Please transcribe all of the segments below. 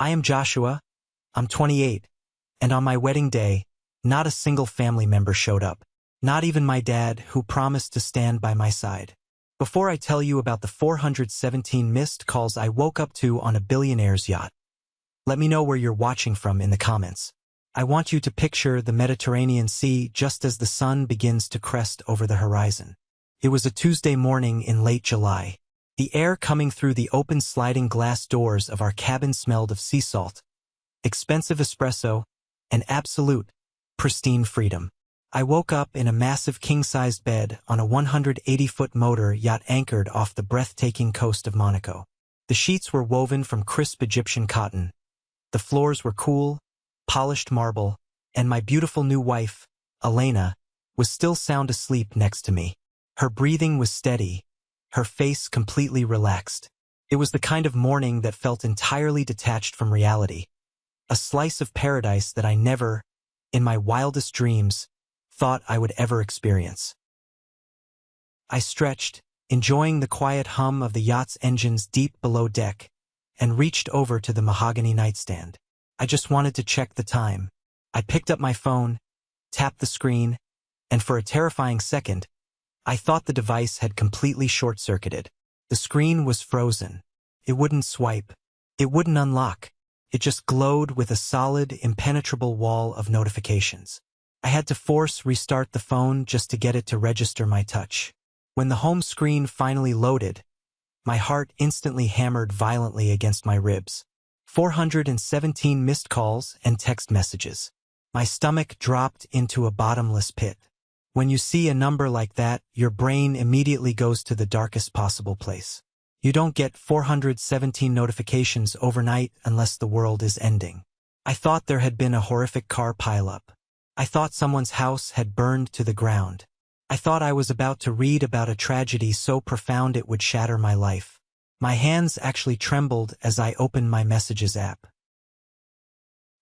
I am Joshua, I'm 28, and on my wedding day, not a single family member showed up. Not even my dad, who promised to stand by my side. Before I tell you about the 417 missed calls I woke up to on a billionaire's yacht, let me know where you're watching from in the comments. I want you to picture the Mediterranean Sea just as the sun begins to crest over the horizon. It was a Tuesday morning in late July. The air coming through the open sliding glass doors of our cabin smelled of sea salt, expensive espresso, and absolute, pristine freedom. I woke up in a massive king-sized bed on a 180-foot motor yacht anchored off the breathtaking coast of Monaco. The sheets were woven from crisp Egyptian cotton. The floors were cool, polished marble, and my beautiful new wife, Elena, was still sound asleep next to me. Her breathing was steady, her face completely relaxed. It was the kind of morning that felt entirely detached from reality. A slice of paradise that I never, in my wildest dreams, thought I would ever experience. I stretched, enjoying the quiet hum of the yacht's engines deep below deck, and reached over to the mahogany nightstand. I just wanted to check the time. I picked up my phone, tapped the screen, and for a terrifying second, I thought the device had completely short-circuited. The screen was frozen. It wouldn't swipe. It wouldn't unlock. It just glowed with a solid, impenetrable wall of notifications. I had to force restart the phone just to get it to register my touch. When the home screen finally loaded, my heart instantly hammered violently against my ribs. 417 missed calls and text messages. My stomach dropped into a bottomless pit. When you see a number like that, your brain immediately goes to the darkest possible place. You don't get 417 notifications overnight unless the world is ending. I thought there had been a horrific car pileup. I thought someone's house had burned to the ground. I thought I was about to read about a tragedy so profound it would shatter my life. My hands actually trembled as I opened my Messages app.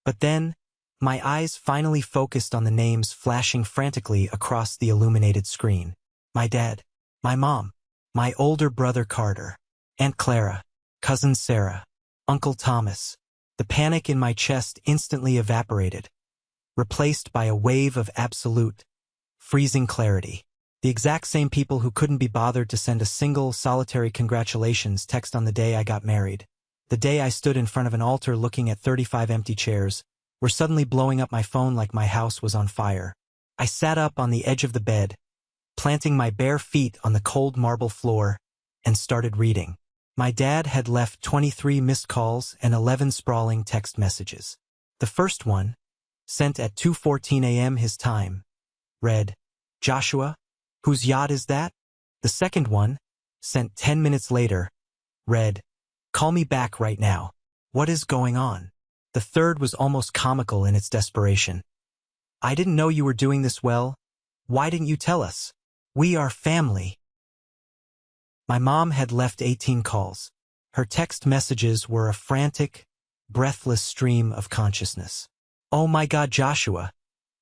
But then, my eyes finally focused on the names flashing frantically across the illuminated screen. My dad, my mom, my older brother Carter, Aunt Clara, Cousin Sarah, Uncle Thomas. The panic in my chest instantly evaporated, replaced by a wave of absolute, freezing clarity. The exact same people who couldn't be bothered to send a single, solitary congratulations text on the day I got married, the day I stood in front of an altar looking at 35 empty chairs, were suddenly blowing up my phone like my house was on fire. I sat up on the edge of the bed, planting my bare feet on the cold marble floor, and started reading. My dad had left 23 missed calls and 11 sprawling text messages. The first one, sent at 2:14 a.m. his time, read, "Joshua, whose yacht is that?" The second one, sent 10 minutes later, read, "Call me back right now. What is going on?" The third was almost comical in its desperation. "I didn't know you were doing this well. Why didn't you tell us? We are family." My mom had left 18 calls. Her text messages were a frantic, breathless stream of consciousness. "Oh my God, Joshua.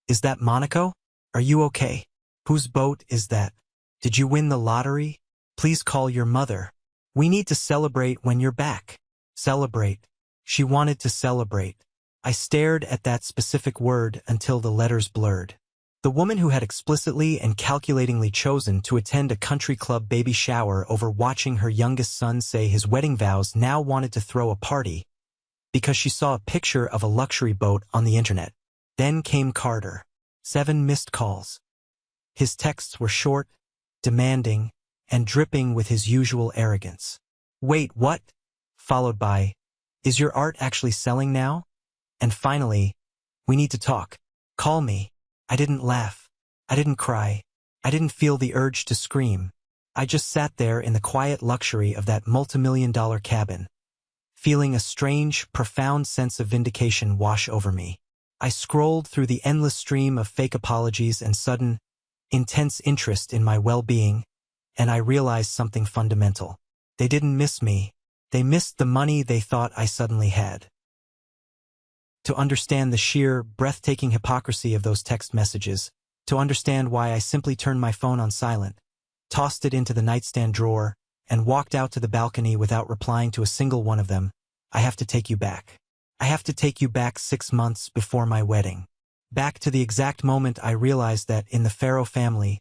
Is that Monaco? Are you okay? Whose boat is that? Did you win the lottery? Please call your mother. We need to celebrate when you're back." Celebrate. She wanted to celebrate. I stared at that specific word until the letters blurred. The woman who had explicitly and calculatingly chosen to attend a country club baby shower over watching her youngest son say his wedding vows now wanted to throw a party because she saw a picture of a luxury boat on the internet. Then came Carter. 7 missed calls. His texts were short, demanding, and dripping with his usual arrogance. "Wait, what?" Followed by, "Is your art actually selling now?" And finally, "We need to talk. Call me." I didn't laugh. I didn't cry. I didn't feel the urge to scream. I just sat there in the quiet luxury of that multimillion-dollar cabin, feeling a strange, profound sense of vindication wash over me. I scrolled through the endless stream of fake apologies and sudden, intense interest in my well-being, and I realized something fundamental. They didn't miss me. They missed the money they thought I suddenly had. To understand the sheer, breathtaking hypocrisy of those text messages, to understand why I simply turned my phone on silent, tossed it into the nightstand drawer, and walked out to the balcony without replying to a single one of them, I have to take you back. I have to take you back 6 months before my wedding. Back to the exact moment I realized that in the Farrow family,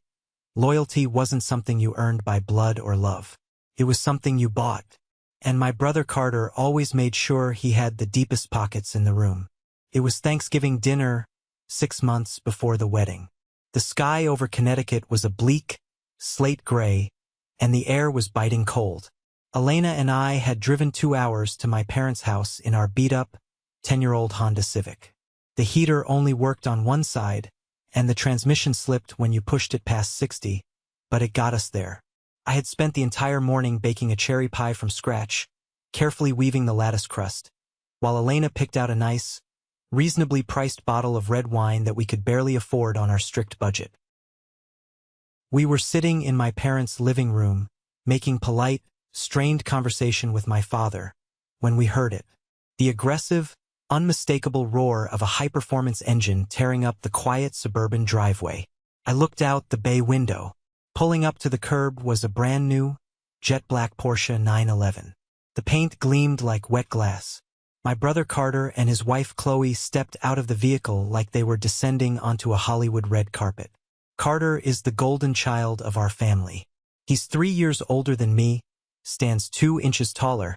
loyalty wasn't something you earned by blood or love. It was something you bought. And my brother Carter always made sure he had the deepest pockets in the room. It was Thanksgiving dinner, 6 months before the wedding. The sky over Connecticut was a bleak, slate gray, and the air was biting cold. Elena and I had driven 2 hours to my parents' house in our beat-up, 10-year-old Honda Civic. The heater only worked on one side, and the transmission slipped when you pushed it past 60, but it got us there. I had spent the entire morning baking a cherry pie from scratch, carefully weaving the lattice crust, while Elena picked out a nice, reasonably priced bottle of red wine that we could barely afford on our strict budget. We were sitting in my parents' living room, making polite, strained conversation with my father, when we heard it. The aggressive, unmistakable roar of a high-performance engine tearing up the quiet suburban driveway. I looked out the bay window. Pulling up to the curb was a brand-new, jet-black Porsche 911. The paint gleamed like wet glass. My brother Carter and his wife Chloe stepped out of the vehicle like they were descending onto a Hollywood red carpet. Carter is the golden child of our family. He's 3 years older than me, stands 2 inches taller,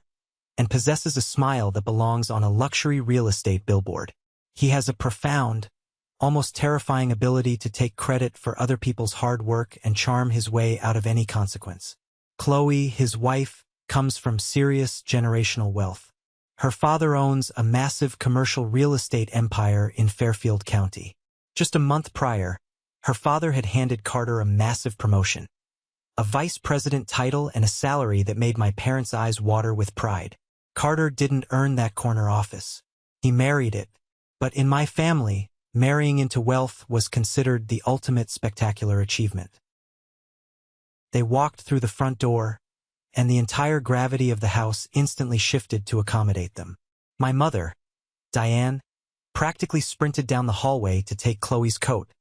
and possesses a smile that belongs on a luxury real estate billboard. He has a profound, almost terrifying ability to take credit for other people's hard work and charm his way out of any consequence. Chloe, his wife, comes from serious generational wealth. Her father owns a massive commercial real estate empire in Fairfield County. Just a month prior, her father had handed Carter a massive promotion, a vice president title and a salary that made my parents' eyes water with pride. Carter didn't earn that corner office. He married it. But in my family, marrying into wealth was considered the ultimate spectacular achievement. They walked through the front door, and the entire gravity of the house instantly shifted to accommodate them. My mother, Diane, practically sprinted down the hallway to take Chloe's coat,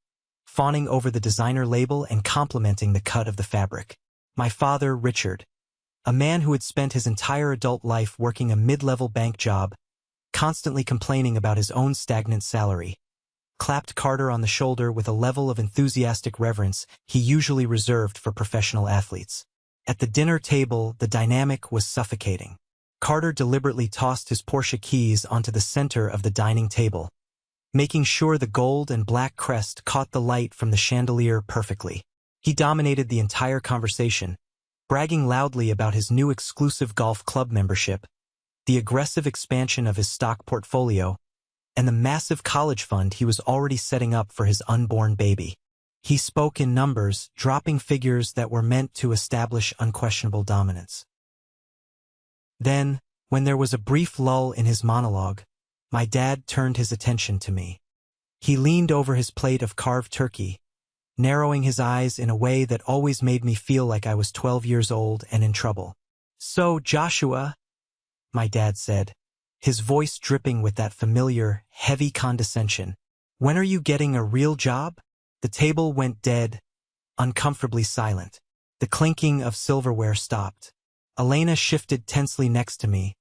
fawning over the designer label and complimenting the cut of the fabric. My father, Richard, a man who had spent his entire adult life working a mid-level bank job, constantly complaining about his own stagnant salary, clapped Carter on the shoulder with a level of enthusiastic reverence he usually reserved for professional athletes. At the dinner table, the dynamic was suffocating. Carter deliberately tossed his Porsche keys onto the center of the dining table, making sure the gold and black crest caught the light from the chandelier perfectly. He dominated the entire conversation, bragging loudly about his new exclusive golf club membership, the aggressive expansion of his stock portfolio, and the massive college fund he was already setting up for his unborn baby. He spoke in numbers, dropping figures that were meant to establish unquestionable dominance. Then, when there was a brief lull in his monologue, my dad turned his attention to me. He leaned over his plate of carved turkey, narrowing his eyes in a way that always made me feel like I was 12 years old and in trouble. "So, Joshua," my dad said, his voice dripping with that familiar, heavy condescension, "when are you getting a real job?" The table went dead, uncomfortably silent. The clinking of silverware stopped. Elena shifted tensely next to me,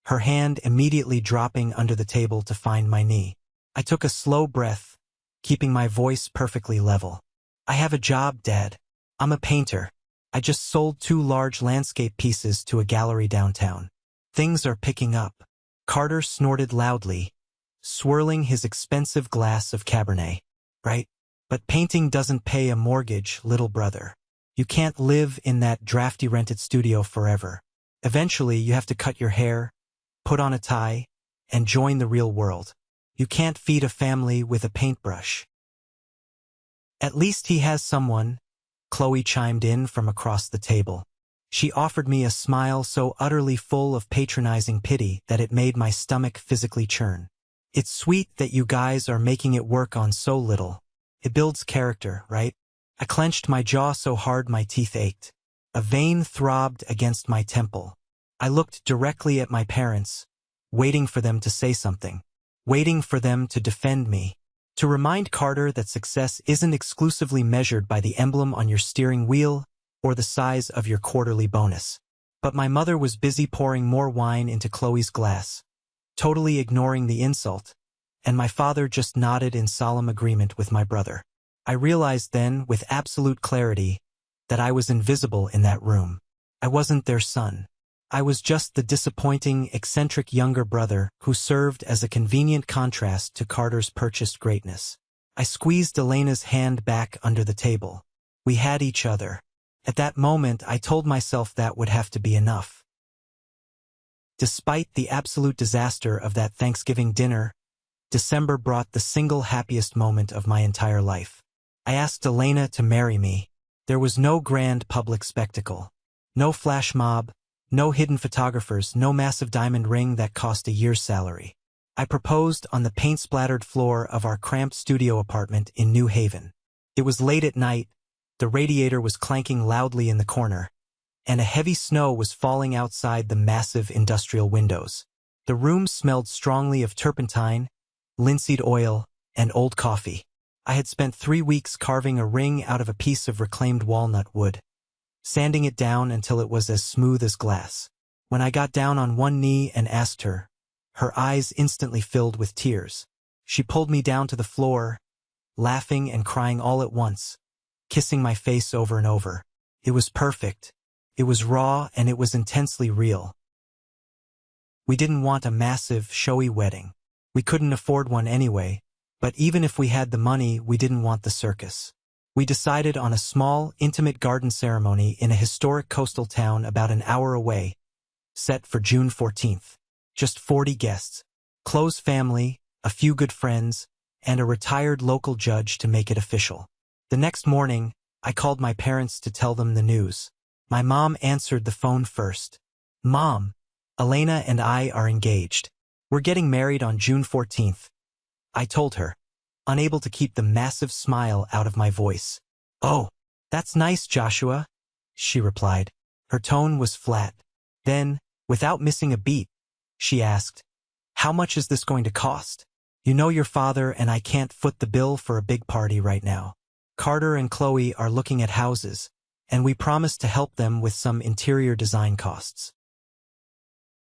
her hand immediately dropping under the table to find my knee. I took a slow breath, keeping my voice perfectly level. "I have a job, Dad. I'm a painter. I just sold 2 large landscape pieces to a gallery downtown. Things are picking up." Carter snorted loudly, swirling his expensive glass of Cabernet. "Right? But painting doesn't pay a mortgage, little brother. You can't live in that drafty rented studio forever. Eventually, you have to cut your hair, put on a tie, and join the real world. You can't feed a family with a paintbrush." "At least he has someone," Chloe chimed in from across the table. She offered me a smile so utterly full of patronizing pity that it made my stomach physically churn. "It's sweet that you guys are making it work on so little. It builds character, right?" I clenched my jaw so hard my teeth ached. A vein throbbed against my temple. I looked directly at my parents, waiting for them to say something, waiting for them to defend me, to remind Carter that success isn't exclusively measured by the emblem on your steering wheel or the size of your quarterly bonus. But my mother was busy pouring more wine into Chloe's glass, totally ignoring the insult, and my father just nodded in solemn agreement with my brother. I realized then, with absolute clarity, that I was invisible in that room. I wasn't their son. I was just the disappointing, eccentric younger brother who served as a convenient contrast to Carter's purchased greatness. I squeezed Elena's hand back under the table. We had each other. At that moment, I told myself that would have to be enough. Despite the absolute disaster of that Thanksgiving dinner, December brought the single happiest moment of my entire life. I asked Elena to marry me. There was no grand public spectacle. No flash mob, no hidden photographers, no massive diamond ring that cost a year's salary. I proposed on the paint-splattered floor of our cramped studio apartment in New Haven. It was late at night, the radiator was clanking loudly in the corner, and a heavy snow was falling outside the massive industrial windows. The room smelled strongly of turpentine, linseed oil, and old coffee. I had spent 3 weeks carving a ring out of a piece of reclaimed walnut wood, sanding it down until it was as smooth as glass. When I got down on one knee and asked her, her eyes instantly filled with tears. She pulled me down to the floor, laughing and crying all at once, kissing my face over and over. It was perfect. It was raw, and it was intensely real. We didn't want a massive, showy wedding. We couldn't afford one anyway, but even if we had the money, we didn't want the circus. We decided on a small, intimate garden ceremony in a historic coastal town about an hour away, set for June 14th. Just 40 guests, close family, a few good friends, and a retired local judge to make it official. The next morning, I called my parents to tell them the news. My mom answered the phone first. "Mom, Elena and I are engaged. We're getting married on June 14th. I told her, unable to keep the massive smile out of my voice. "Oh, that's nice, Joshua," she replied. Her tone was flat. Then, without missing a beat, she asked, "How much is this going to cost? You know your father and I can't foot the bill for a big party right now. Carter and Chloe are looking at houses, and we promised to help them with some interior design costs."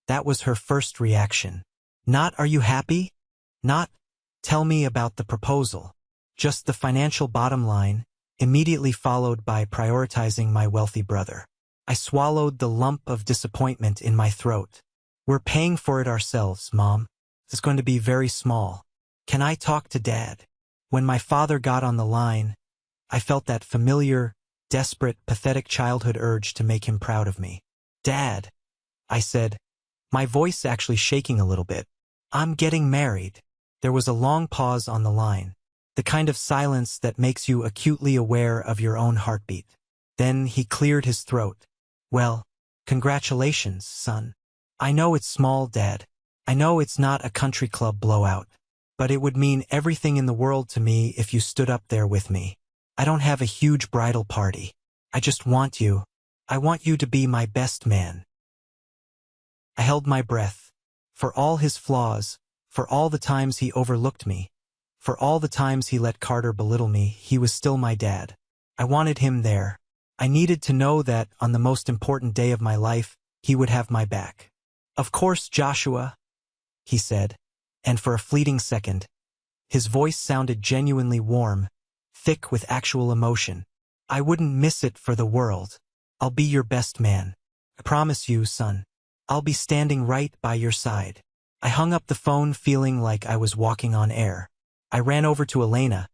That was her first reaction. Not, "Are you happy?" Not, "Tell me about the proposal." Just the financial bottom line, immediately followed by prioritizing my wealthy brother. I swallowed the lump of disappointment in my throat. "We're paying for it ourselves, Mom. It's going to be very small. Can I talk to Dad?" When my father got on the line, I felt that familiar, desperate, pathetic childhood urge to make him proud of me. "Dad," I said, my voice actually shaking a little bit, "I'm getting married." There was a long pause on the line, the kind of silence that makes you acutely aware of your own heartbeat. Then he cleared his throat. "Well, congratulations, son. I know it's small, Dad. I know it's not a country club blowout. But it would mean everything in the world to me if you stood up there with me. I don't have a huge bridal party. I just want you. I want you to be my best man." I held my breath. For all his flaws, for all the times he overlooked me, for all the times he let Carter belittle me, he was still my dad. I wanted him there. I needed to know that, on the most important day of my life, he would have my back. "Of course, Joshua," he said, and for a fleeting second, his voice sounded genuinely warm, thick with actual emotion. "I wouldn't miss it for the world. I'll be your best man. I promise you, son. I'll be standing right by your side." I hung up the phone feeling like I was walking on air. I ran over to Elena,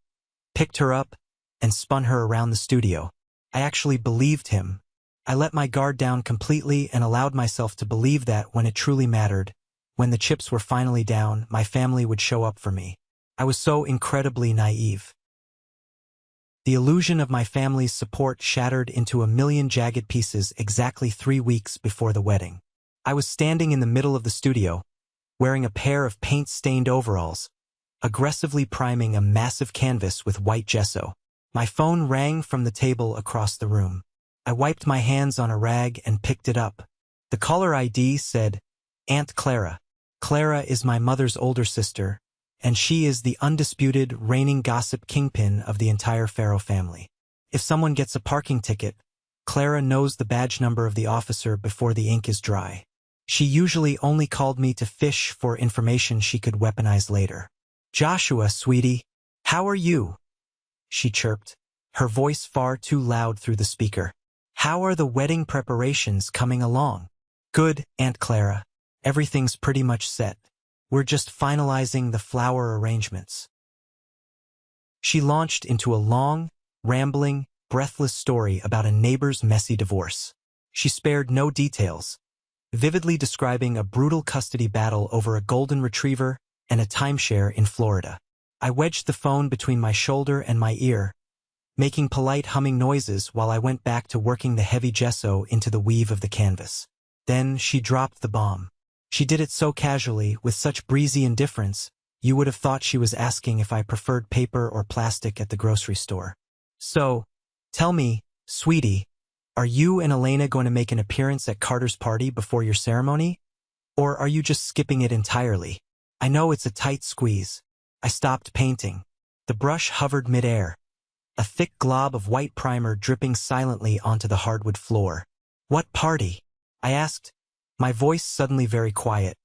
picked her up, and spun her around the studio. I actually believed him. I let my guard down completely and allowed myself to believe that when it truly mattered, when the chips were finally down, my family would show up for me. I was so incredibly naive. The illusion of my family's support shattered into a million jagged pieces exactly 3 weeks before the wedding. I was standing in the middle of the studio, wearing a pair of paint-stained overalls, aggressively priming a massive canvas with white gesso. My phone rang from the table across the room. I wiped my hands on a rag and picked it up. The caller ID said, "Aunt Clara." Clara is my mother's older sister, and she is the undisputed reigning gossip kingpin of the entire Farrow family. If someone gets a parking ticket, Clara knows the badge number of the officer before the ink is dry. She usually only called me to fish for information she could weaponize later. "Joshua, sweetie, how are you?" she chirped, her voice far too loud through the speaker. "How are the wedding preparations coming along?" "Good, Aunt Clara. Everything's pretty much set. We're just finalizing the flower arrangements." She launched into a long, rambling, breathless story about a neighbor's messy divorce. She spared no details, vividly describing a brutal custody battle over a golden retriever and a timeshare in Florida. I wedged the phone between my shoulder and my ear, making polite humming noises while I went back to working the heavy gesso into the weave of the canvas. Then she dropped the bomb. She did it so casually, with such breezy indifference, you would have thought she was asking if I preferred paper or plastic at the grocery store. "So, tell me, sweetie, are you and Elena going to make an appearance at Carter's party before your ceremony? Or are you just skipping it entirely? I know it's a tight squeeze." I stopped painting. The brush hovered midair, a thick glob of white primer dripping silently onto the hardwood floor. "What party?" I asked, my voice suddenly very quiet.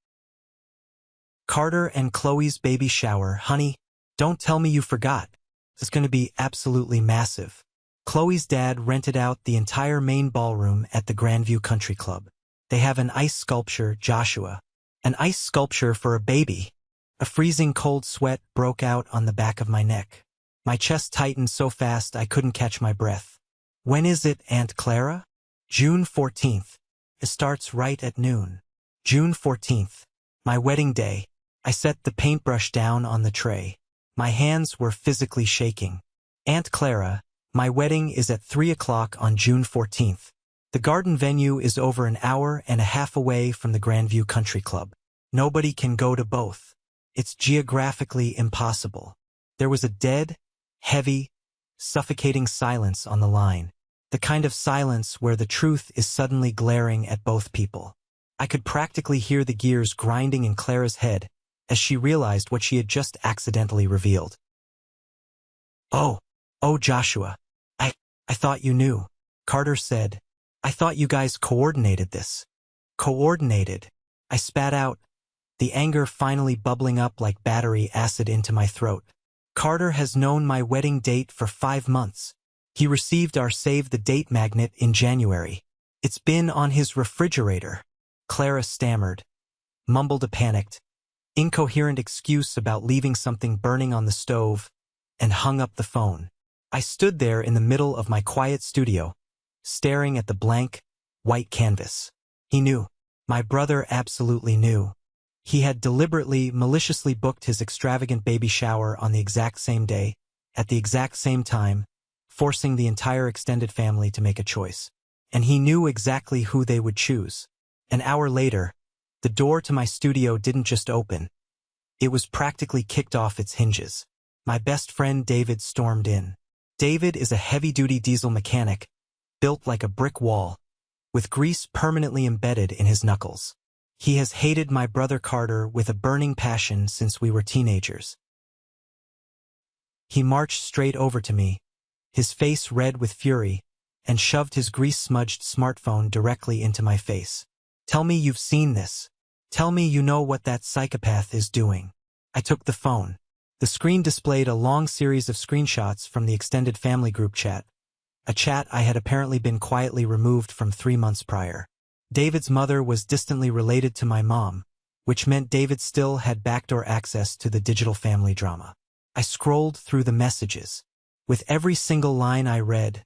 "Carter and Chloe's baby shower, honey. Don't tell me you forgot. It's going to be absolutely massive." Chloe's dad rented out the entire main ballroom at the Grandview Country Club. They have an ice sculpture, Joshua. An ice sculpture for a baby. A freezing cold sweat broke out on the back of my neck. My chest tightened so fast I couldn't catch my breath. "When is it, Aunt Clara?" "June 14th. It starts right at noon." June 14th. My wedding day. I set the paintbrush down on the tray. My hands were physically shaking. "Aunt Clara, my wedding is at 3 o'clock on June 14th. The garden venue is over an hour and a half away from the Grandview Country Club. Nobody can go to both. It's geographically impossible." There was a dead, heavy, suffocating silence on the line. The kind of silence where the truth is suddenly glaring at both people. I could practically hear the gears grinding in Clara's head as she realized what she had just accidentally revealed. Oh, Joshua. I thought you knew," Carter said. "I thought you guys coordinated this." "Coordinated?" I spat out, the anger finally bubbling up like battery acid into my throat. "Carter has known my wedding date for 5 months. He received our Save the Date magnet in January. It's been on his refrigerator." Clara stammered, mumbled a panicked, incoherent excuse about leaving something burning on the stove, and hung up the phone. I stood there in the middle of my quiet studio, staring at the blank, white canvas. He knew. My brother absolutely knew. He had deliberately, maliciously booked his extravagant baby shower on the exact same day, at the exact same time, forcing the entire extended family to make a choice. And he knew exactly who they would choose. An hour later, the door to my studio didn't just open. It was practically kicked off its hinges. My best friend David stormed in. David is a heavy-duty diesel mechanic, built like a brick wall, with grease permanently embedded in his knuckles. He has hated my brother Carter with a burning passion since we were teenagers. He marched straight over to me, his face red with fury, and shoved his grease-smudged smartphone directly into my face. "Tell me you've seen this. Tell me you know what that psychopath is doing." I took the phone. The screen displayed a long series of screenshots from the extended family group chat, a chat I had apparently been quietly removed from 3 months prior. David's mother was distantly related to my mom, which meant David still had backdoor access to the digital family drama. I scrolled through the messages. With every single line I read,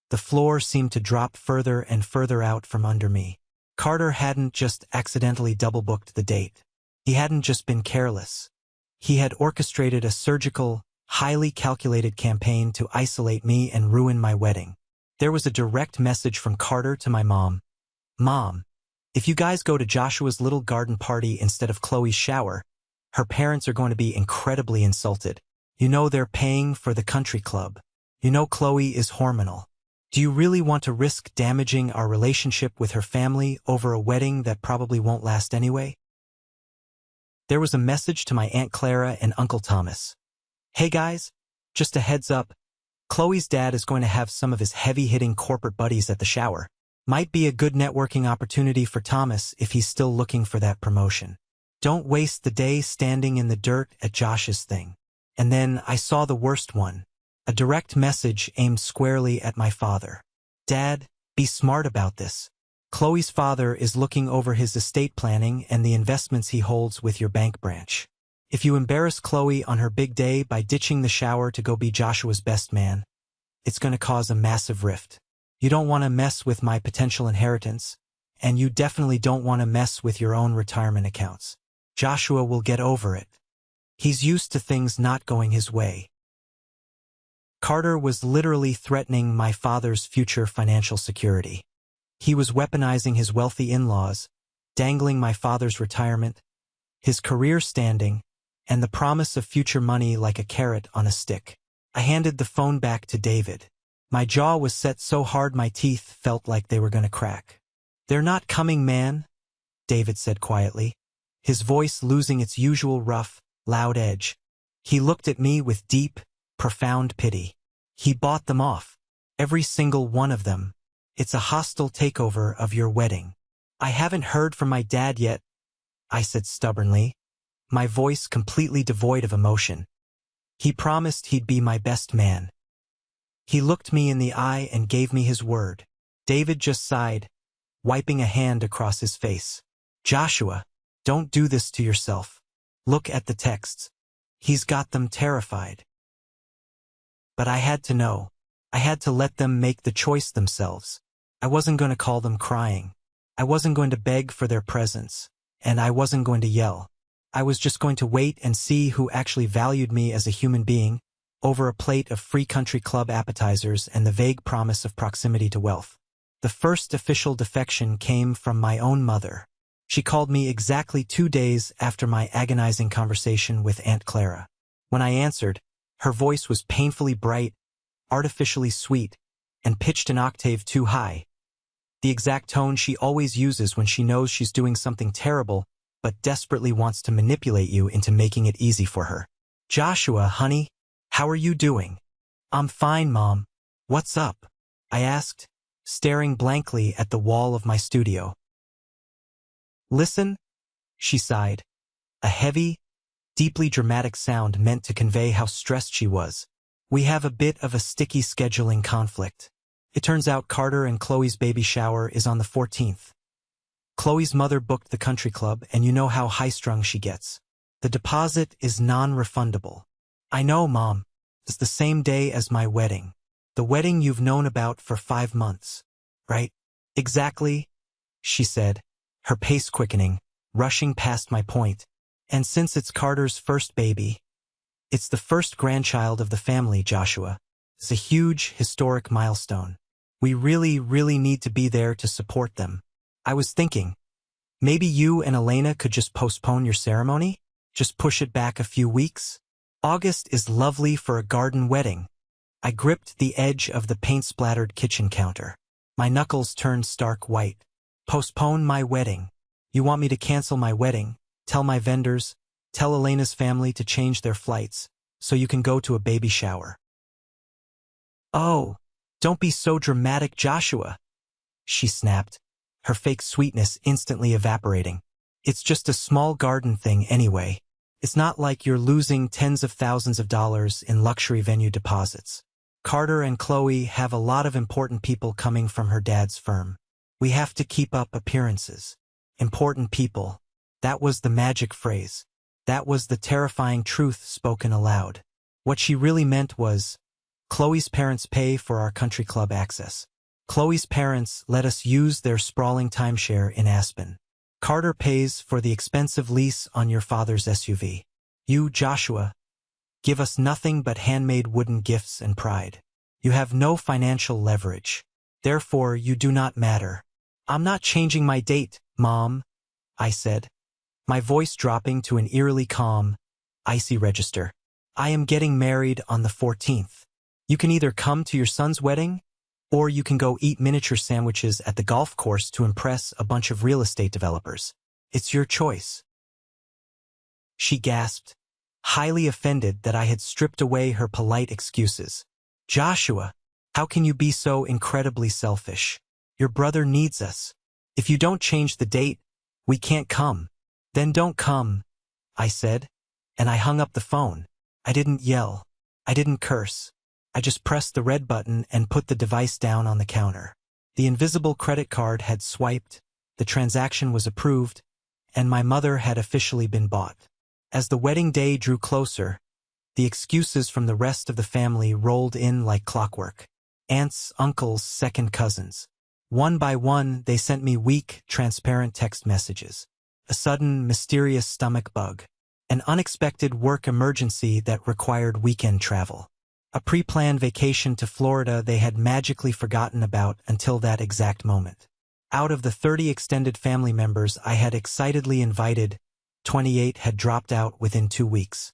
the floor seemed to drop further and further out from under me. Carter hadn't just accidentally double-booked the date. He hadn't just been careless. He had orchestrated a surgical, highly calculated campaign to isolate me and ruin my wedding. There was a direct message from Carter to my mom. "Mom, if you guys go to Joshua's little garden party instead of Chloe's shower, her parents are going to be incredibly insulted. You know they're paying for the country club. You know Chloe is hormonal. Do you really want to risk damaging our relationship with her family over a wedding that probably won't last anyway?" There was a message to my Aunt Clara and Uncle Thomas. "Hey guys, just a heads up. Chloe's dad is going to have some of his heavy-hitting corporate buddies at the shower. Might be a good networking opportunity for Thomas if he's still looking for that promotion. Don't waste the day standing in the dirt at Josh's thing. And then I saw the worst one. A direct message aimed squarely at my father. Dad, be smart about this. Chloe's father is looking over his estate planning and the investments he holds with your bank branch. If you embarrass Chloe on her big day by ditching the shower to go be Joshua's best man, it's going to cause a massive rift. You don't want to mess with my potential inheritance, and you definitely don't want to mess with your own retirement accounts. Joshua will get over it. He's used to things not going his way. Carter was literally threatening my father's future financial security. He was weaponizing his wealthy in-laws, dangling my father's retirement, his career standing, and the promise of future money like a carrot on a stick. I handed the phone back to David. My jaw was set so hard my teeth felt like they were going to crack. "They're not coming, man," David said quietly, his voice losing its usual rough, loud edge. He looked at me with deep, profound pity. "He bought them off. Every single one of them. It's a hostile takeover of your wedding." "I haven't heard from my dad yet," I said stubbornly, my voice completely devoid of emotion. "He promised he'd be my best man." He looked me in the eye and gave me his word. David just sighed, wiping a hand across his face. "Joshua, don't do this to yourself. Look at the texts. He's got them terrified." But I had to know. I had to let them make the choice themselves. I wasn't going to call them crying. I wasn't going to beg for their presence. And I wasn't going to yell. I was just going to wait and see who actually valued me as a human being over a plate of free country club appetizers and the vague promise of proximity to wealth. The first official defection came from my own mother. She called me exactly 2 days after my agonizing conversation with Aunt Clara. When I answered, her voice was painfully bright, artificially sweet, and pitched an octave too high. The exact tone she always uses when she knows she's doing something terrible but desperately wants to manipulate you into making it easy for her. "Joshua, honey, how are you doing?" "I'm fine, Mom. What's up?" I asked, staring blankly at the wall of my studio. "Listen," she sighed, a heavy, deeply dramatic sound meant to convey how stressed she was. "We have a bit of a sticky scheduling conflict. It turns out Carter and Chloe's baby shower is on the 14th. Chloe's mother booked the country club, and you know how high-strung she gets. The deposit is non-refundable." "I know, Mom. It's the same day as my wedding. The wedding you've known about for 5 months, right?" "Exactly," she said, her pace quickening, rushing past my point. "And since it's Carter's first baby, it's the first grandchild of the family, Joshua. It's a huge, historic milestone. We really, really need to be there to support them. I was thinking, maybe you and Elena could just postpone your ceremony? Just push it back a few weeks? August is lovely for a garden wedding." I gripped the edge of the paint-splattered kitchen counter. My knuckles turned stark white. "Postpone my wedding? You want me to cancel my wedding, tell my vendors, tell Elena's family to change their flights, so you can go to a baby shower?" "Oh, don't be so dramatic, Joshua," she snapped, her fake sweetness instantly evaporating. "It's just a small garden thing anyway. It's not like you're losing tens of thousands of dollars in luxury venue deposits. Carter and Chloe have a lot of important people coming from her dad's firm. We have to keep up appearances. Important people. That was the magic phrase. That was the terrifying truth spoken aloud. What she really meant was, Chloe's parents pay for our country club access. Chloe's parents let us use their sprawling timeshare in Aspen. Carter pays for the expensive lease on your father's SUV. You, Joshua, give us nothing but handmade wooden gifts and pride. You have no financial leverage. Therefore, you do not matter." "I'm not changing my date, Mom," I said, my voice dropping to an eerily calm, icy register. "I am getting married on the 14th. You can either come to your son's wedding, or you can go eat miniature sandwiches at the golf course to impress a bunch of real estate developers. It's your choice." She gasped, highly offended that I had stripped away her polite excuses. "Joshua, how can you be so incredibly selfish? Your brother needs us. If you don't change the date, we can't come. Then don't come, I said, and I hung up the phone. I didn't yell. I didn't curse. I just pressed the red button and put the device down on the counter. The invisible credit card had swiped, the transaction was approved, and my mother had officially been bought. As the wedding day drew closer, the excuses from the rest of the family rolled in like clockwork. Aunts, uncles, second cousins. One by one, they sent me weak, transparent text messages. A sudden, mysterious stomach bug. An unexpected work emergency that required weekend travel. A pre-planned vacation to Florida they had magically forgotten about until that exact moment. Out of the 30 extended family members I had excitedly invited, 28 had dropped out within 2 weeks.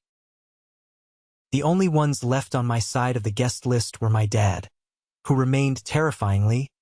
The only ones left on my side of the guest list were my dad, who remained terrifyingly,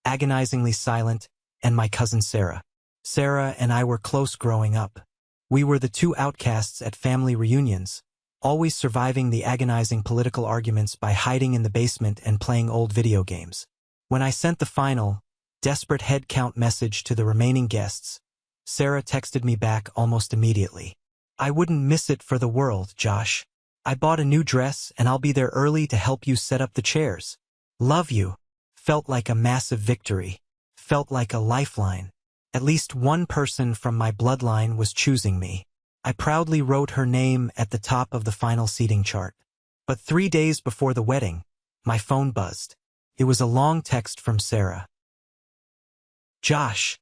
agonizingly silent, and my cousin Sarah. Sarah and I were close growing up. We were the two outcasts at family reunions, always surviving the agonizing political arguments by hiding in the basement and playing old video games. When I sent the final, desperate head count message to the remaining guests, Sarah texted me back almost immediately. I wouldn't miss it for the world, Josh. I bought a new dress and I'll be there early to help you set up the chairs. Love you. Felt like a massive victory. Felt like a lifeline. At least one person from my bloodline was choosing me. I proudly wrote her name at the top of the final seating chart. But 3 days before the wedding, my phone buzzed. It was a long text from Sarah. Josh,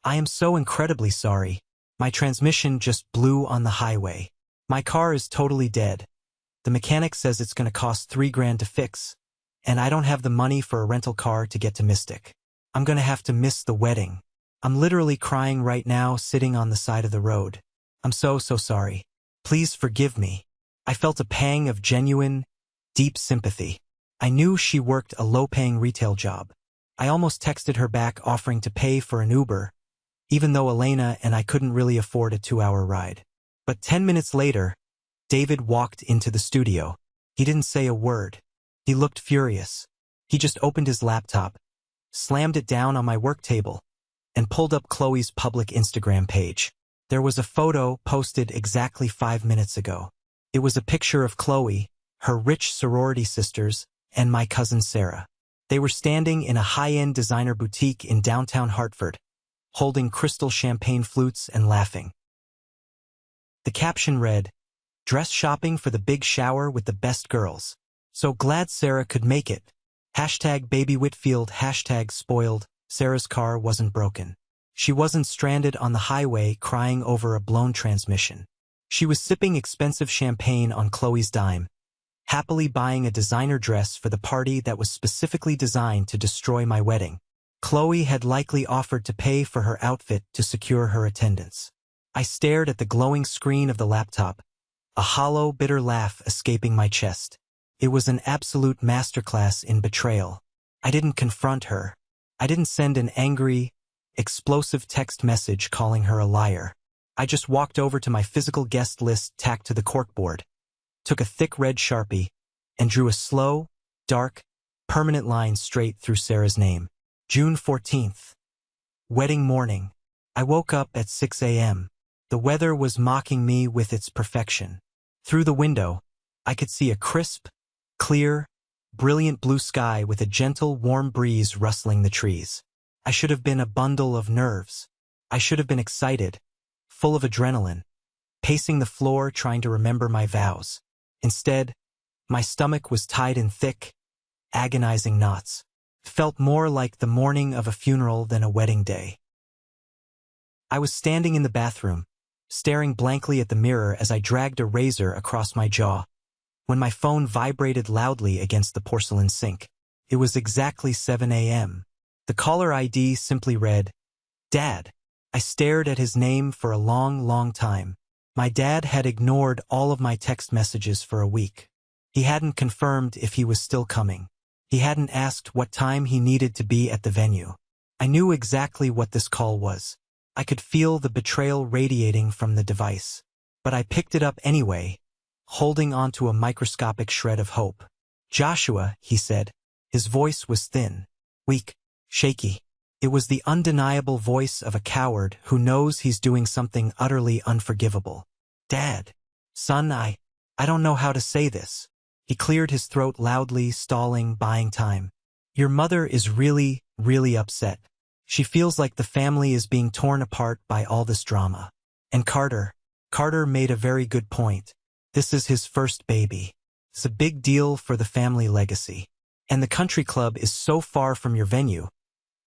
I am so incredibly sorry. My transmission just blew on the highway. My car is totally dead. The mechanic says it's going to cost $3,000 to fix, and I don't have the money for a rental car to get to Mystic. I'm going to have to miss the wedding. I'm literally crying right now sitting on the side of the road. I'm so sorry. Please forgive me. I felt a pang of genuine, deep sympathy. I knew she worked a low-paying retail job. I almost texted her back offering to pay for an Uber, even though Elena and I couldn't really afford a 2-hour ride. But 10 minutes later, David walked into the studio. He didn't say a word. He looked furious. He just opened his laptop, slammed it down on my work table, and pulled up Chloe's public Instagram page. There was a photo posted exactly 5 minutes ago. It was a picture of Chloe, her rich sorority sisters, and my cousin Sarah. They were standing in a high-end designer boutique in downtown Hartford, holding crystal champagne flutes and laughing. The caption read, "Dress shopping for the big shower with the best girls. So glad Sarah could make it. Hashtag baby Whitfield, hashtag spoiled. Sarah's car wasn't broken. She wasn't stranded on the highway crying over a blown transmission. She was sipping expensive champagne on Chloe's dime, happily buying a designer dress for the party that was specifically designed to destroy my wedding. Chloe had likely offered to pay for her outfit to secure her attendance. I stared at the glowing screen of the laptop, a hollow, bitter laugh escaping my chest. It was an absolute masterclass in betrayal. I didn't confront her. I didn't send an angry, explosive text message calling her a liar. I just walked over to my physical guest list tacked to the corkboard, took a thick red Sharpie, and drew a slow, dark, permanent line straight through Sarah's name. June 14th. Wedding morning. I woke up at 6 a.m. The weather was mocking me with its perfection. Through the window, I could see a crisp, clear, brilliant blue sky with a gentle, warm breeze rustling the trees. I should have been a bundle of nerves. I should have been excited, full of adrenaline, pacing the floor trying to remember my vows. Instead, my stomach was tied in thick, agonizing knots. It felt more like the morning of a funeral than a wedding day. I was standing in the bathroom, staring blankly at the mirror as I dragged a razor across my jaw, when my phone vibrated loudly against the porcelain sink. It was exactly 7 a.m. The caller ID simply read, "Dad." I stared at his name for a long time. My dad had ignored all of my text messages for a week. He hadn't confirmed if he was still coming. He hadn't asked what time he needed to be at the venue. I knew exactly what this call was. I could feel the betrayal radiating from the device. But I picked it up anyway, holding onto a microscopic shred of hope. "Joshua," he said. His voice was thin, weak, shaky. It was the undeniable voice of a coward who knows he's doing something utterly unforgivable. Dad. Son, I don't know how to say this. He cleared his throat loudly, stalling, buying time. Your mother is really, really upset. She feels like the family is being torn apart by all this drama. And Carter made a very good point. This is his first baby. It's a big deal for the family legacy. And the country club is so far from your venue.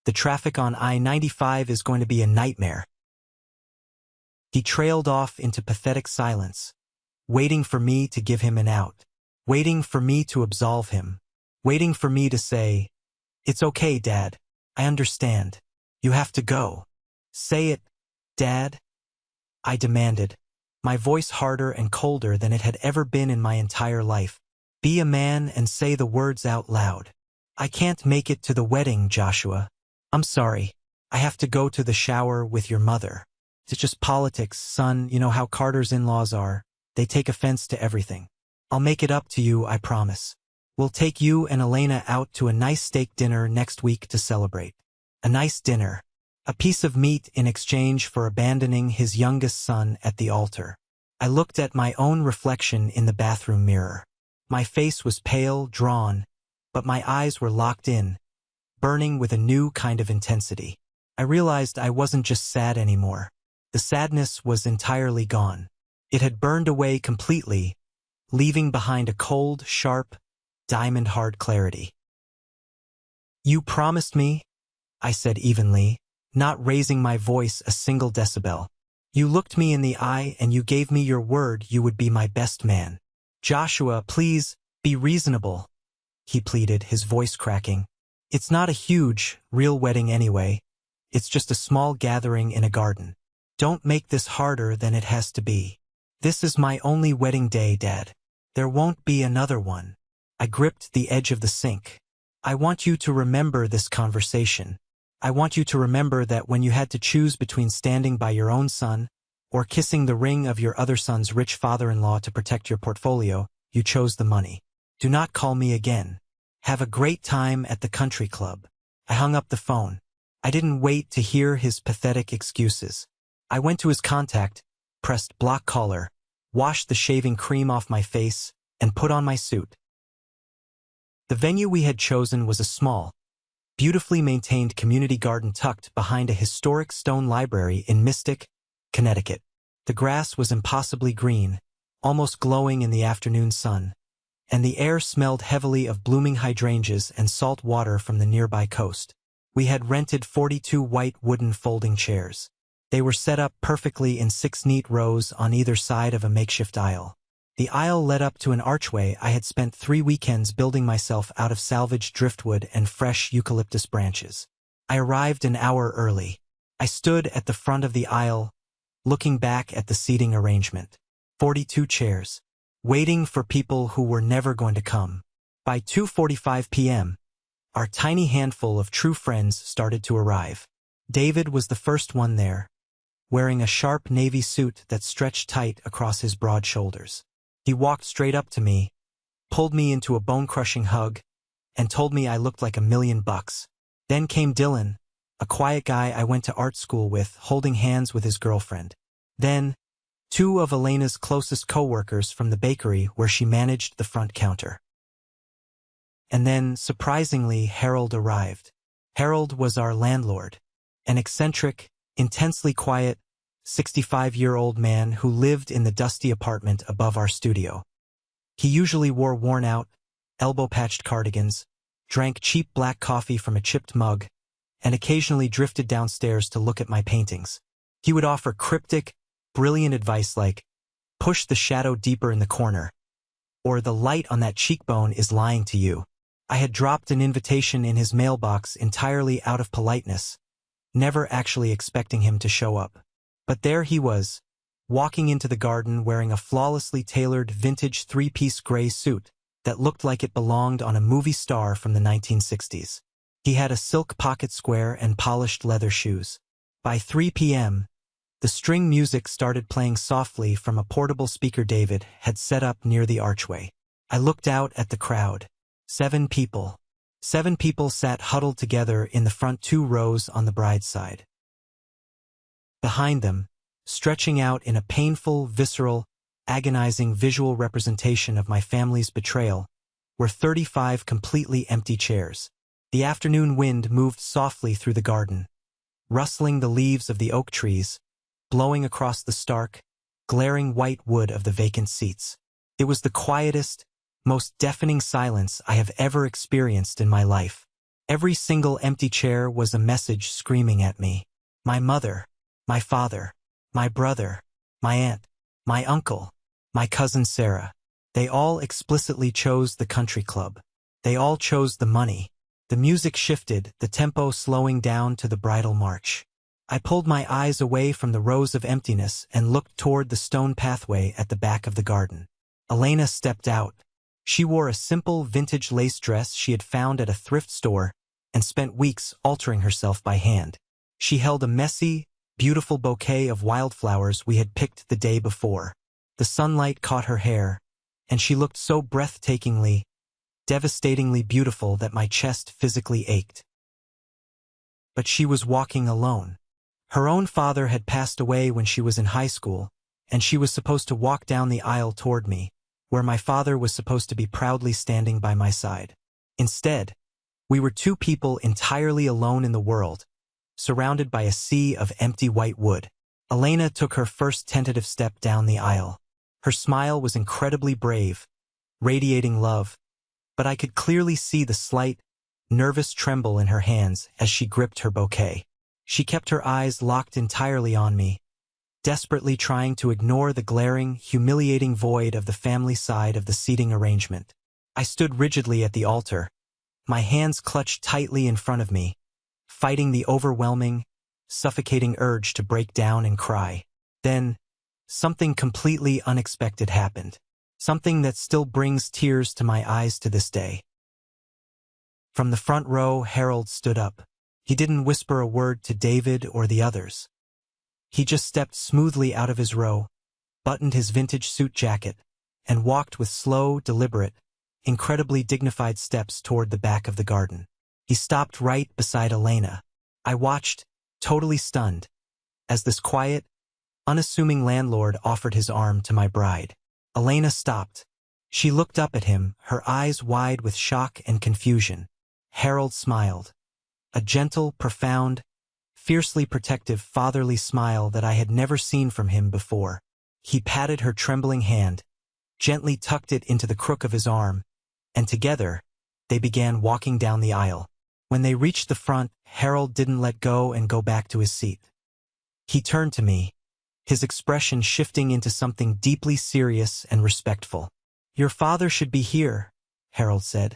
The traffic on I-95 is going to be a nightmare. He trailed off into pathetic silence, waiting for me to give him an out, waiting for me to absolve him, waiting for me to say, "It's okay, Dad. I understand. You have to go. Say it, Dad," I demanded, my voice harder and colder than it had ever been in my entire life. Be a man and say the words out loud. I can't make it to the wedding, Joshua. I'm sorry. I have to go to the shower with your mother. It's just politics, son. You know how Carter's in-laws are. They take offense to everything. I'll make it up to you, I promise. We'll take you and Elena out to a nice steak dinner next week to celebrate. A nice dinner. A piece of meat in exchange for abandoning his youngest son at the altar. I looked at my own reflection in the bathroom mirror. My face was pale, drawn, but my eyes were locked in, burning with a new kind of intensity. I realized I wasn't just sad anymore. The sadness was entirely gone. It had burned away completely, leaving behind a cold, sharp, diamond-hard clarity. You promised me, I said evenly, not raising my voice a single decibel. You looked me in the eye and you gave me your word you would be my best man. Joshua, please, be reasonable, he pleaded, his voice cracking. It's not a huge, real wedding anyway. It's just a small gathering in a garden. Don't make this harder than it has to be. This is my only wedding day, Dad. There won't be another one. I gripped the edge of the sink. I want you to remember this conversation. I want you to remember that when you had to choose between standing by your own son or kissing the ring of your other son's rich father-in-law to protect your portfolio, you chose the money. Do not call me again. Have a great time at the country club. I hung up the phone. I didn't wait to hear his pathetic excuses. I went to his contact, pressed block caller, washed the shaving cream off my face, and put on my suit. The venue we had chosen was a small, beautifully maintained community garden tucked behind a historic stone library in Mystic, Connecticut. The grass was impossibly green, almost glowing in the afternoon sun, and the air smelled heavily of blooming hydrangeas and salt water from the nearby coast. We had rented 42 white wooden folding chairs. They were set up perfectly in 6 neat rows on either side of a makeshift aisle. The aisle led up to an archway I had spent 3 weekends building myself out of salvaged driftwood and fresh eucalyptus branches. I arrived an hour early. I stood at the front of the aisle, looking back at the seating arrangement. 42 chairs, waiting for people who were never going to come. By 2:45 p.m., our tiny handful of true friends started to arrive. David was the first one there, wearing a sharp navy suit that stretched tight across his broad shoulders. He walked straight up to me, pulled me into a bone-crushing hug, and told me I looked like $1,000,000. Then came Dylan, a quiet guy I went to art school with, holding hands with his girlfriend. Then, 2 of Elena's closest co-workers from the bakery where she managed the front counter. And then, surprisingly, Harold arrived. Harold was our landlord, an eccentric, intensely quiet, 65-year-old man who lived in the dusty apartment above our studio. He usually wore worn-out, elbow-patched cardigans, drank cheap black coffee from a chipped mug, and occasionally drifted downstairs to look at my paintings. He would offer cryptic, brilliant advice like, "Push the shadow deeper in the corner," or "The light on that cheekbone is lying to you." I had dropped an invitation in his mailbox entirely out of politeness, never actually expecting him to show up. But there he was, walking into the garden wearing a flawlessly tailored vintage 3-piece gray suit that looked like it belonged on a movie star from the 1960s. He had a silk pocket square and polished leather shoes. By 3 p.m., the string music started playing softly from a portable speaker David had set up near the archway. I looked out at the crowd. 7 people. 7 people sat huddled together in the front 2 rows on the bride's side. Behind them, stretching out in a painful, visceral, agonizing visual representation of my family's betrayal, were 35 completely empty chairs. The afternoon wind moved softly through the garden, rustling the leaves of the oak trees, blowing across the stark, glaring white wood of the vacant seats. It was the quietest, most deafening silence I have ever experienced in my life. Every single empty chair was a message screaming at me. My mother, my father, my brother, my aunt, my uncle, my cousin Sarah. They all explicitly chose the country club. They all chose the money. The music shifted, the tempo slowing down to the bridal march. I pulled my eyes away from the rows of emptiness and looked toward the stone pathway at the back of the garden. Elena stepped out. She wore a simple vintage lace dress she had found at a thrift store and spent weeks altering herself by hand. She held a messy, beautiful bouquet of wildflowers we had picked the day before. The sunlight caught her hair, and she looked so breathtakingly, devastatingly beautiful that my chest physically ached. But she was walking alone. Her own father had passed away when she was in high school, and she was supposed to walk down the aisle toward me, where my father was supposed to be proudly standing by my side. Instead, we were 2 people entirely alone in the world, surrounded by a sea of empty white wood. Elena took her first tentative step down the aisle. Her smile was incredibly brave, radiating love, but I could clearly see the slight, nervous tremble in her hands as she gripped her bouquet. She kept her eyes locked entirely on me, desperately trying to ignore the glaring, humiliating void of the family side of the seating arrangement. I stood rigidly at the altar, my hands clutched tightly in front of me, fighting the overwhelming, suffocating urge to break down and cry. Then, something completely unexpected happened. Something that still brings tears to my eyes to this day. From the front row, Harold stood up. He didn't whisper a word to David or the others. He just stepped smoothly out of his row, buttoned his vintage suit jacket, and walked with slow, deliberate, incredibly dignified steps toward the back of the garden. He stopped right beside Elena. I watched, totally stunned, as this quiet, unassuming landlord offered his arm to my bride. Elena stopped. She looked up at him, her eyes wide with shock and confusion. Harold smiled. A gentle, profound, fiercely protective fatherly smile that I had never seen from him before. He patted her trembling hand, gently tucked it into the crook of his arm, and together, they began walking down the aisle. When they reached the front, Harold didn't let go and go back to his seat. He turned to me, his expression shifting into something deeply serious and respectful. "Your father should be here," Harold said,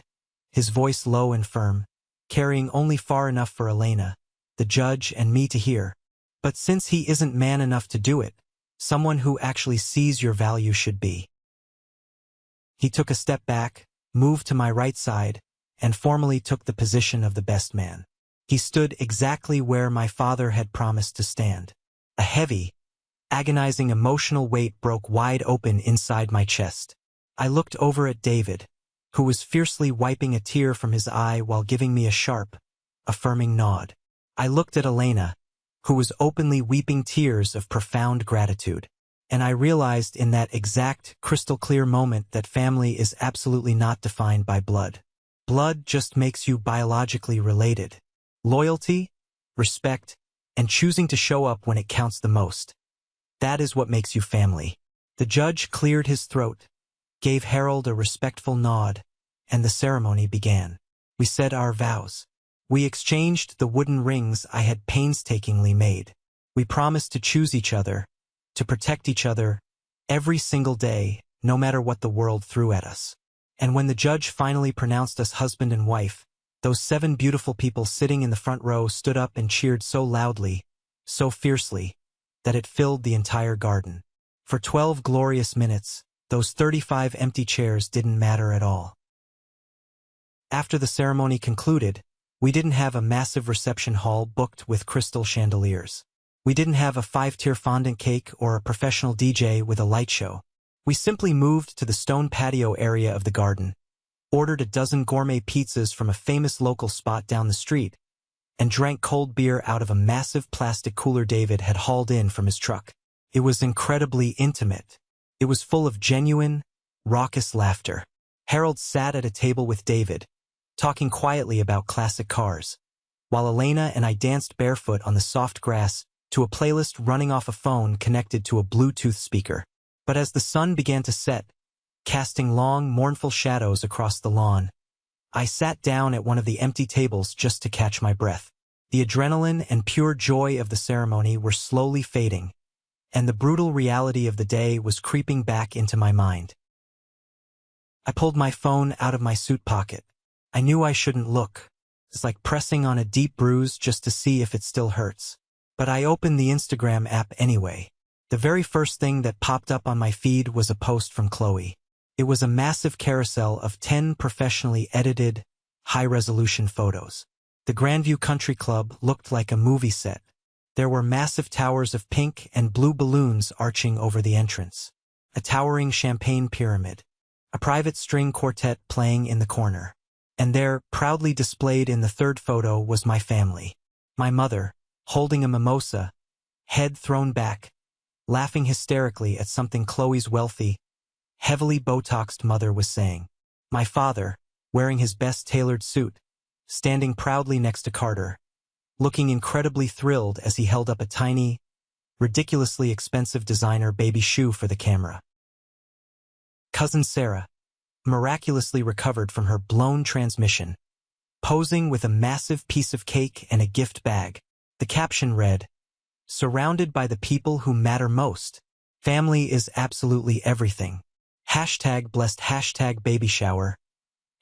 his voice low and firm, carrying only far enough for Elena, the judge, and me to hear. "But since he isn't man enough to do it, someone who actually sees your value should be." He took a step back, moved to my right side, and formally took the position of the best man. He stood exactly where my father had promised to stand. A heavy, agonizing emotional weight broke wide open inside my chest. I looked over at David, who was fiercely wiping a tear from his eye while giving me a sharp, affirming nod. I looked at Elena, who was openly weeping tears of profound gratitude. And I realized in that exact, crystal-clear moment that family is absolutely not defined by blood. Blood just makes you biologically related. Loyalty, respect, and choosing to show up when it counts the most. That is what makes you family. The judge cleared his throat, gave Harold a respectful nod, and the ceremony began. We said our vows. We exchanged the wooden rings I had painstakingly made. We promised to choose each other, to protect each other, every single day, no matter what the world threw at us. And when the judge finally pronounced us husband and wife, those 7 beautiful people sitting in the front row stood up and cheered so loudly, so fiercely, that it filled the entire garden. For 12 glorious minutes, those 35 empty chairs didn't matter at all. After the ceremony concluded, we didn't have a massive reception hall booked with crystal chandeliers. We didn't have a 5-tier fondant cake or a professional DJ with a light show. We simply moved to the stone patio area of the garden, ordered a dozen gourmet pizzas from a famous local spot down the street, and drank cold beer out of a massive plastic cooler David had hauled in from his truck. It was incredibly intimate. It was full of genuine, raucous laughter. Harold sat at a table with David, talking quietly about classic cars, while Elena and I danced barefoot on the soft grass to a playlist running off a phone connected to a Bluetooth speaker. But as the sun began to set, casting long, mournful shadows across the lawn, I sat down at one of the empty tables just to catch my breath. The adrenaline and pure joy of the ceremony were slowly fading, and the brutal reality of the day was creeping back into my mind. I pulled my phone out of my suit pocket. I knew I shouldn't look. It's like pressing on a deep bruise just to see if it still hurts. But I opened the Instagram app anyway. The very first thing that popped up on my feed was a post from Chloe. It was a massive carousel of 10 professionally edited, high-resolution photos. The Grandview Country Club looked like a movie set. There were massive towers of pink and blue balloons arching over the entrance, a towering champagne pyramid, a private string quartet playing in the corner. And there, proudly displayed in the third photo, was my family. My mother, holding a mimosa, head thrown back, laughing hysterically at something Chloe's wealthy, heavily Botoxed mother was saying. My father, wearing his best tailored suit, standing proudly next to Carter, looking incredibly thrilled as he held up a tiny, ridiculously expensive designer baby shoe for the camera. Cousin Sarah, miraculously recovered from her blown transmission, posing with a massive piece of cake and a gift bag. The caption read, "Surrounded by the people who matter most. Family is absolutely everything. #blessed #baby shower."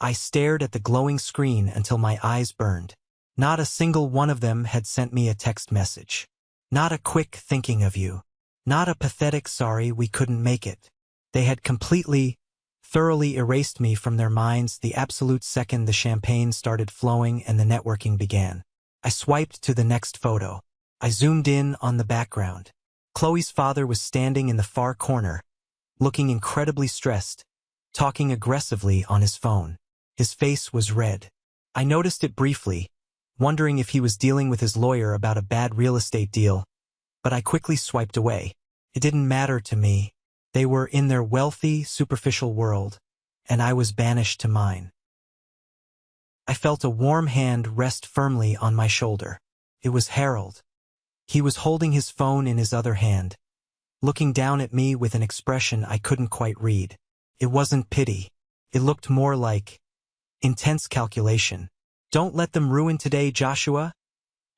I stared at the glowing screen until my eyes burned. Not a single one of them had sent me a text message. Not a quick thinking of you. Not a pathetic sorry we couldn't make it. They had completely, thoroughly erased me from their minds the absolute second the champagne started flowing and the networking began. I swiped to the next photo. I zoomed in on the background. Chloe's father was standing in the far corner, looking incredibly stressed, talking aggressively on his phone. His face was red. I noticed it briefly, wondering if he was dealing with his lawyer about a bad real estate deal, but I quickly swiped away. It didn't matter to me. They were in their wealthy, superficial world, and I was banished to mine. I felt a warm hand rest firmly on my shoulder. It was Harold. He was holding his phone in his other hand, looking down at me with an expression I couldn't quite read. It wasn't pity. It looked more like intense calculation. "Don't let them ruin today, Joshua,"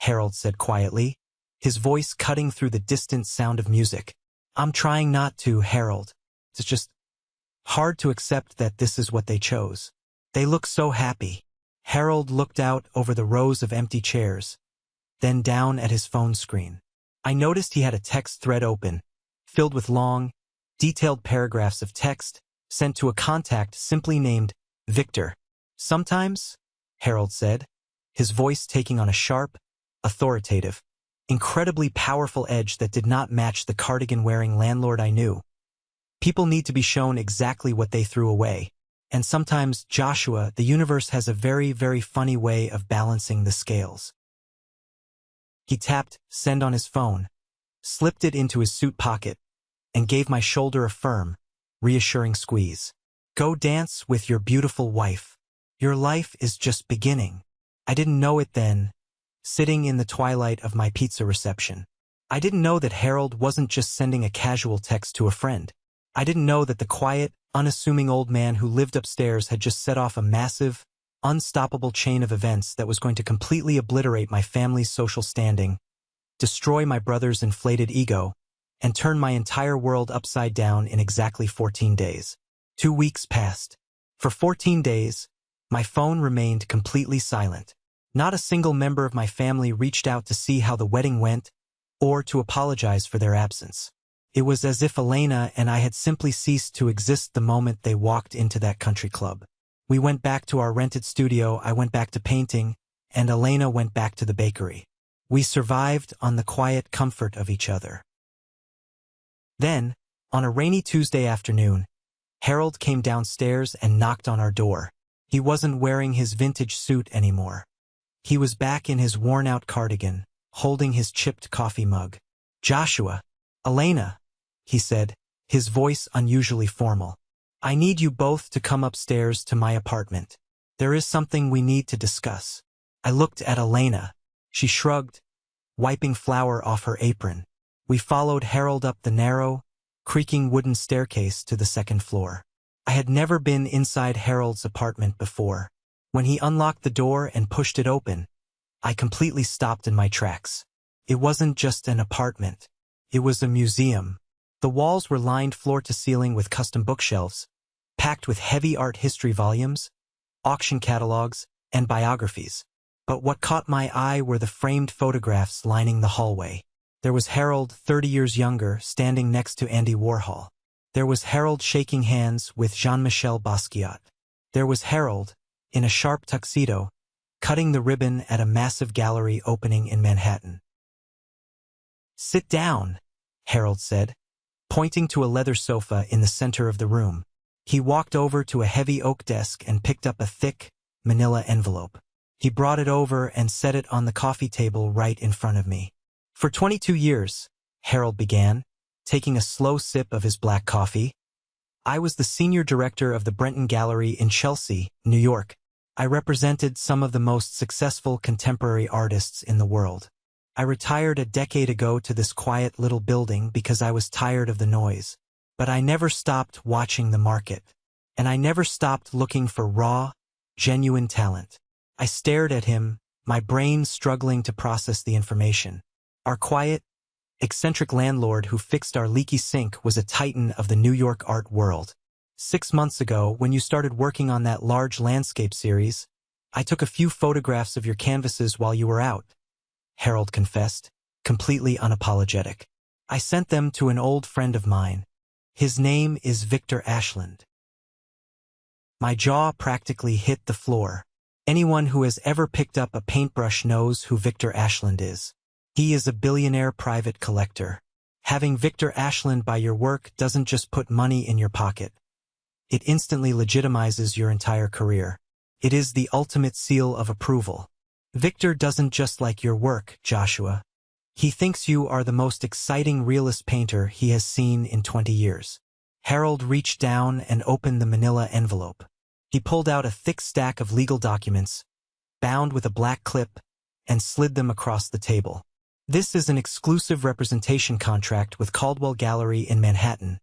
Harold said quietly, his voice cutting through the distant sound of music. "I'm trying not to, Harold. It's just hard to accept that this is what they chose. They look so happy." Harold looked out over the rows of empty chairs, then down at his phone screen. I noticed he had a text thread open, filled with long, detailed paragraphs of text sent to a contact simply named Victor. "Sometimes," Harold said, his voice taking on a sharp, authoritative, incredibly powerful edge that did not match the cardigan-wearing landlord I knew, "people need to be shown exactly what they threw away. And sometimes, Joshua, the universe has a very, very funny way of balancing the scales." He tapped send on his phone, slipped it into his suit pocket, and gave my shoulder a firm, reassuring squeeze. "Go dance with your beautiful wife. Your life is just beginning." I didn't know it then, sitting in the twilight of my pizza reception. I didn't know that Harold wasn't just sending a casual text to a friend. I didn't know that the quiet, unassuming old man who lived upstairs had just set off a massive, unstoppable chain of events that was going to completely obliterate my family's social standing, destroy my brother's inflated ego, and turn my entire world upside down in exactly 14 days. 2 weeks passed. For 14 days, my phone remained completely silent. Not a single member of my family reached out to see how the wedding went or to apologize for their absence. It was as if Elena and I had simply ceased to exist the moment they walked into that country club. We went back to our rented studio, I went back to painting, and Elena went back to the bakery. We survived on the quiet comfort of each other. Then, on a rainy Tuesday afternoon, Harold came downstairs and knocked on our door. He wasn't wearing his vintage suit anymore. He was back in his worn-out cardigan, holding his chipped coffee mug. "Joshua, Elena," he said, his voice unusually formal. "I need you both to come upstairs to my apartment. There is something we need to discuss." I looked at Elena. She shrugged, wiping flour off her apron. We followed Harold up the narrow, creaking wooden staircase to the second floor. I had never been inside Harold's apartment before. When he unlocked the door and pushed it open, I completely stopped in my tracks. It wasn't just an apartment. It was a museum. The walls were lined floor to ceiling with custom bookshelves, packed with heavy art history volumes, auction catalogs, and biographies. But what caught my eye were the framed photographs lining the hallway. There was Harold, 30 years younger, standing next to Andy Warhol. There was Harold shaking hands with Jean-Michel Basquiat. There was Harold, in a sharp tuxedo, cutting the ribbon at a massive gallery opening in Manhattan. "Sit down," Harold said, pointing to a leather sofa in the center of the room. He walked over to a heavy oak desk and picked up a thick, manila envelope. He brought it over and set it on the coffee table right in front of me. "For 22 years, Harold began, taking a slow sip of his black coffee, "I was the senior director of the Brenton Gallery in Chelsea, New York. I represented some of the most successful contemporary artists in the world. I retired a decade ago to this quiet little building because I was tired of the noise. But I never stopped watching the market. And I never stopped looking for raw, genuine talent." I stared at him, my brain struggling to process the information. Our quiet, eccentric landlord who fixed our leaky sink was a titan of the New York art world. "6 months ago, when you started working on that large landscape series, I took a few photographs of your canvases while you were out," Harold confessed, completely unapologetic. "I sent them to an old friend of mine. His name is Victor Ashland." My jaw practically hit the floor. Anyone who has ever picked up a paintbrush knows who Victor Ashland is. He is a billionaire private collector. Having Victor Ashland buy your work doesn't just put money in your pocket. It instantly legitimizes your entire career. It is the ultimate seal of approval. Victor doesn't just like your work, Joshua. He thinks you are the most exciting realist painter he has seen in 20 years. Harold reached down and opened the manila envelope. He pulled out a thick stack of legal documents, bound with a black clip, and slid them across the table. "This is an exclusive representation contract with Caldwell Gallery in Manhattan,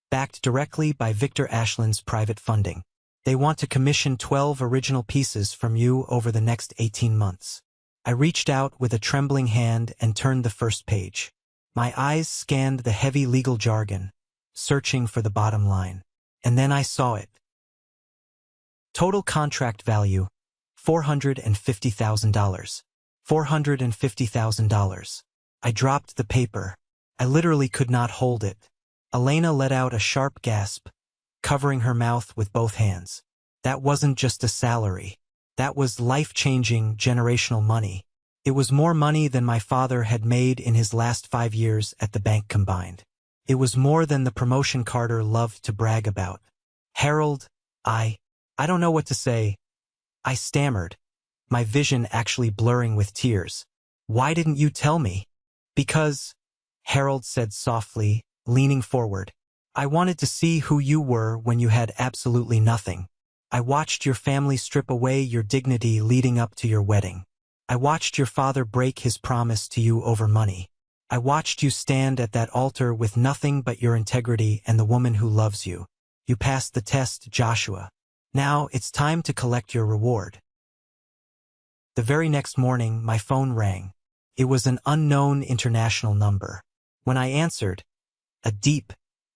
backed directly by Victor Ashland's private funding. They want to commission 12 original pieces from you over the next 18 months. I reached out with a trembling hand and turned the first page. My eyes scanned the heavy legal jargon, searching for the bottom line. And then I saw it. Total contract value, $450,000. $450,000. I dropped the paper. I literally could not hold it. Elena let out a sharp gasp, covering her mouth with both hands. That wasn't just a salary. That was life-changing, generational money. It was more money than my father had made in his last 5 years at the bank combined. It was more than the promotion Carter loved to brag about. "Harold, I don't know what to say," I stammered, my vision actually blurring with tears. "Why didn't you tell me?" "Because," Harold said softly, leaning forward, "I wanted to see who you were when you had absolutely nothing. I watched your family strip away your dignity leading up to your wedding. I watched your father break his promise to you over money. I watched you stand at that altar with nothing but your integrity and the woman who loves you. You passed the test, Joshua. Now it's time to collect your reward." The very next morning, my phone rang. It was an unknown international number. When I answered, a deep,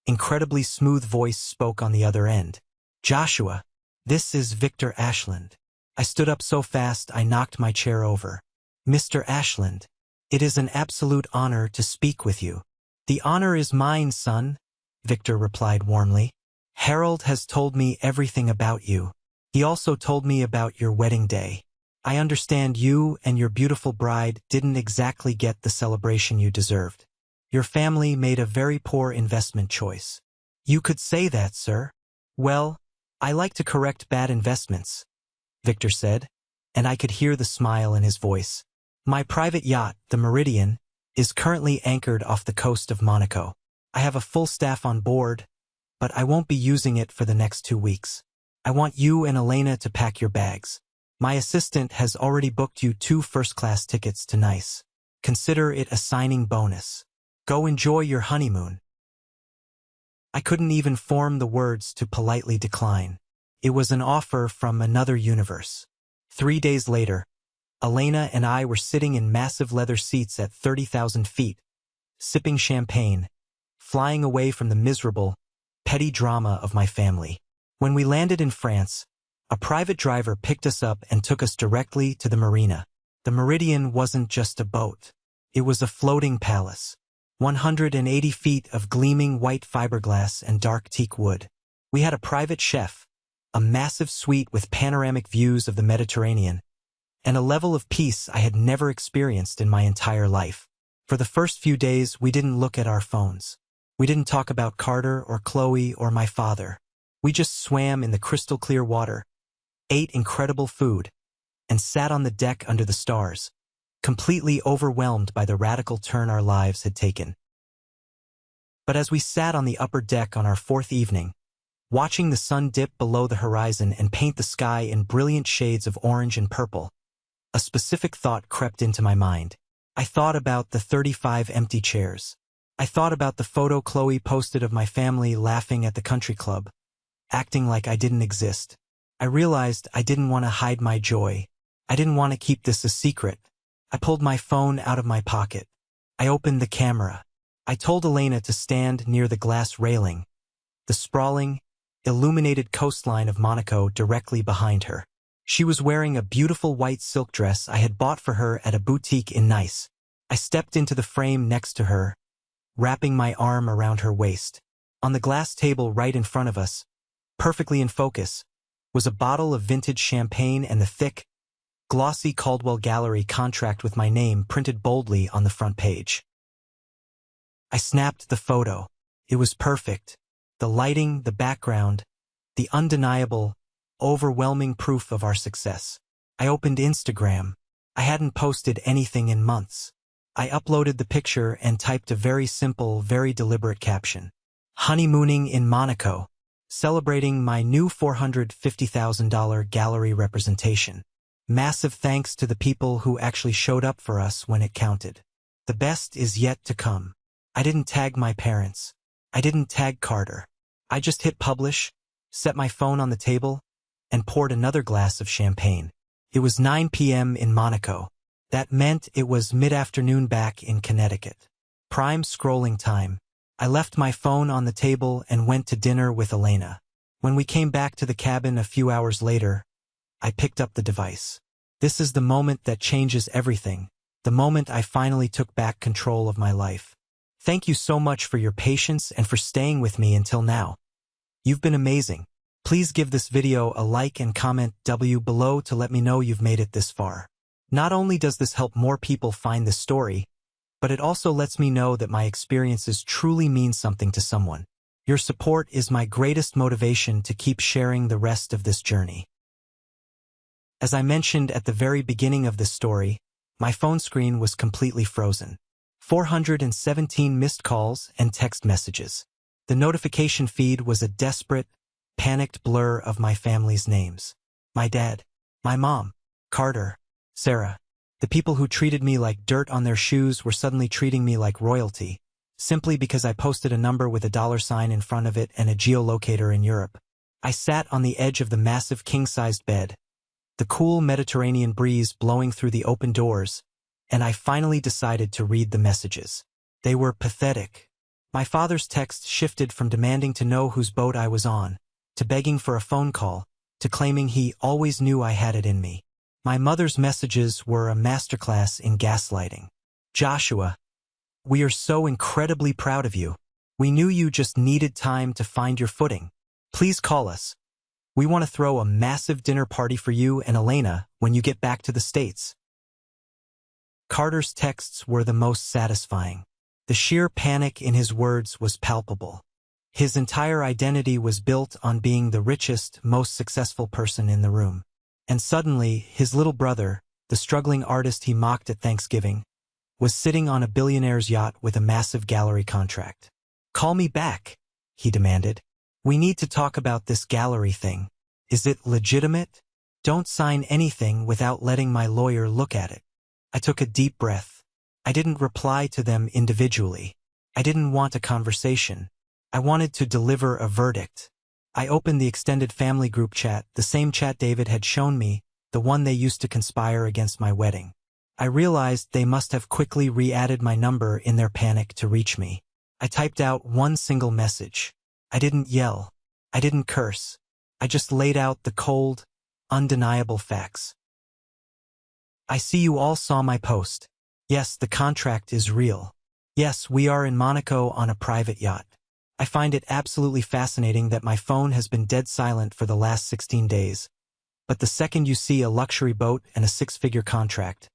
incredibly smooth voice spoke on the other end. "Joshua, this is Victor Ashland." I stood up so fast I knocked my chair over. "Mr. Ashland, it is an absolute honor to speak with you." "The honor is mine, son," Victor replied warmly. "Harold has told me everything about you. He also told me about your wedding day. I understand you and your beautiful bride didn't exactly get the celebration you deserved. Your family made a very poor investment choice." "You could say that, sir." "Well, I like to correct bad investments," Victor said, and I could hear the smile in his voice. My private yacht, the Meridian, is currently anchored off the coast of Monaco. I have a full staff on board, but I won't be using it for the next 2 weeks. I want you and Elena to pack your bags. My assistant has already booked you 2 first-class tickets to Nice. Consider it a signing bonus. Go enjoy your honeymoon. I couldn't even form the words to politely decline. It was an offer from another universe. 3 days later, Elena and I were sitting in massive leather seats at 30,000 feet, sipping champagne, flying away from the miserable, petty drama of my family. When we landed in France, a private driver picked us up and took us directly to the marina. The Meridian wasn't just a boat. It was a floating palace. 180 feet of gleaming white fiberglass and dark teak wood. We had a private chef, a massive suite with panoramic views of the Mediterranean, and a level of peace I had never experienced in my entire life. For the first few days, we didn't look at our phones. We didn't talk about Carter or Chloe or my father. We just swam in the crystal-clear water, ate incredible food, and sat on the deck under the stars, completely overwhelmed by the radical turn our lives had taken. But as we sat on the upper deck on our 4th evening, watching the sun dip below the horizon and paint the sky in brilliant shades of orange and purple, a specific thought crept into my mind. I thought about the 35 empty chairs. I thought about the photo Chloe posted of my family laughing at the country club, acting like I didn't exist. I realized I didn't want to hide my joy. I didn't want to keep this a secret. I pulled my phone out of my pocket. I opened the camera. I told Elena to stand near the glass railing, the sprawling, illuminated coastline of Monaco directly behind her. She was wearing a beautiful white silk dress I had bought for her at a boutique in Nice. I stepped into the frame next to her, wrapping my arm around her waist. On the glass table right in front of us, perfectly in focus, was a bottle of vintage champagne and the thick, glossy Caldwell Gallery contract with my name printed boldly on the front page. I snapped the photo. It was perfect. The lighting, the background, the undeniable, overwhelming proof of our success. I opened Instagram. I hadn't posted anything in months. I uploaded the picture and typed a very simple, very deliberate caption. Honeymooning in Monaco, celebrating my new $450,000 gallery representation. Massive thanks to the people who actually showed up for us when it counted. The best is yet to come. I didn't tag my parents. I didn't tag Carter. I just hit publish, set my phone on the table, and poured another glass of champagne. It was 9 p.m. in Monaco. That meant it was mid-afternoon back in Connecticut. Prime scrolling time. I left my phone on the table and went to dinner with Elena. When we came back to the cabin a few hours later, I picked up the device. This is the moment that changes everything, the moment I finally took back control of my life. Thank you so much for your patience and for staying with me until now. You've been amazing. Please give this video a like and comment below to let me know you've made it this far. Not only does this help more people find this story, but it also lets me know that my experiences truly mean something to someone. Your support is my greatest motivation to keep sharing the rest of this journey. As I mentioned at the very beginning of this story, my phone screen was completely frozen. 417 missed calls and text messages. The notification feed was a desperate, panicked blur of my family's names. My dad, my mom, Carter, Sarah. The people who treated me like dirt on their shoes were suddenly treating me like royalty, simply because I posted a number with a $sign in front of it and a geolocator in Europe. I sat on the edge of the massive king-sized bed, the cool Mediterranean breeze blowing through the open doors, and I finally decided to read the messages. They were pathetic. My father's text shifted from demanding to know whose boat I was on, to begging for a phone call, to claiming he always knew I had it in me. My mother's messages were a masterclass in gaslighting. Joshua, we are so incredibly proud of you. We knew you just needed time to find your footing. Please call us. We want to throw a massive dinner party for you and Elena when you get back to the States. Carter's texts were the most satisfying. The sheer panic in his words was palpable. His entire identity was built on being the richest, most successful person in the room. And suddenly, his little brother, the struggling artist he mocked at Thanksgiving, was sitting on a billionaire's yacht with a massive gallery contract. "Call me back," he demanded. "We need to talk about this gallery thing. Is it legitimate? Don't sign anything without letting my lawyer look at it." I took a deep breath. I didn't reply to them individually. I didn't want a conversation. I wanted to deliver a verdict. I opened the extended family group chat, the same chat David had shown me, the one they used to conspire against my wedding. I realized they must have quickly re-added my number in their panic to reach me. I typed out one single message. I didn't yell. I didn't curse. I just laid out the cold, undeniable facts. "I see you all saw my post. Yes, the contract is real. Yes, we are in Monaco on a private yacht. I find it absolutely fascinating that my phone has been dead silent for the last 16 days. But the second you see a luxury boat and a six-figure contract,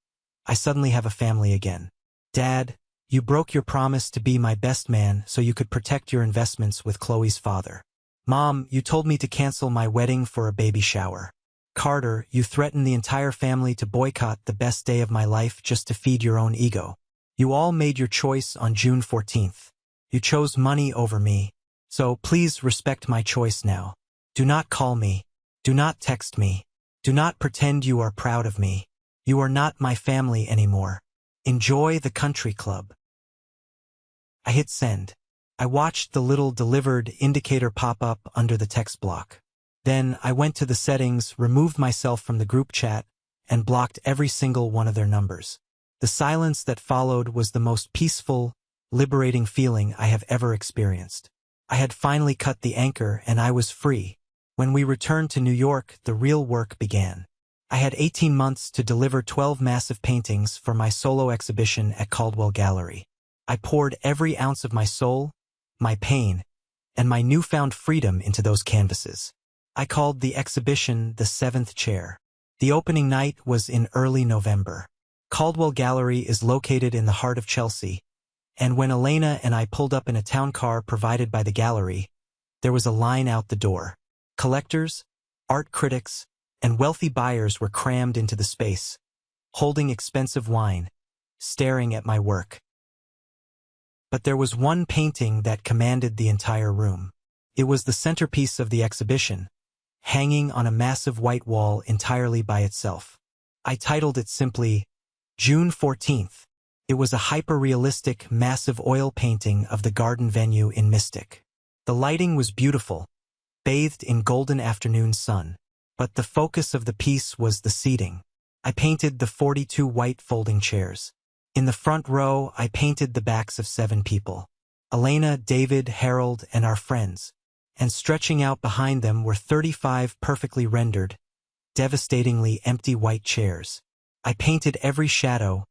I suddenly have a family again. Dad, you broke your promise to be my best man so you could protect your investments with Chloe's father. Mom, you told me to cancel my wedding for a baby shower. Carter, you threatened the entire family to boycott the best day of my life just to feed your own ego. You all made your choice on June 14th. You chose money over me. So please respect my choice now. Do not call me. Do not text me. Do not pretend you are proud of me. You are not my family anymore. Enjoy the country club." I hit send. I watched the little delivered indicator pop up under the text block. Then I went to the settings, removed myself from the group chat, and blocked every single one of their numbers. The silence that followed was the most peaceful, liberating feeling I have ever experienced. I had finally cut the anchor and I was free. When we returned to New York, the real work began. I had 18 months to deliver 12 massive paintings for my solo exhibition at Caldwell Gallery. I poured every ounce of my soul, my pain, and my newfound freedom into those canvases. I called the exhibition The Seventh Chair. The opening night was in early November. Caldwell Gallery is located in the heart of Chelsea, and when Elena and I pulled up in a town car provided by the gallery, there was a line out the door. Collectors, art critics, and wealthy buyers were crammed into the space, holding expensive wine, staring at my work. But there was one painting that commanded the entire room. It was the centerpiece of the exhibition, hanging on a massive white wall entirely by itself. I titled it simply, June 14th. It was a hyper-realistic, massive oil painting of the garden venue in Mystic. The lighting was beautiful, bathed in golden afternoon sun. But the focus of the piece was the seating. I painted the 42 white folding chairs. In the front row, I painted the backs of 7 people. Elena, David, Harold, and our friends. And stretching out behind them were 35 perfectly rendered, devastatingly empty white chairs. I painted every shadow,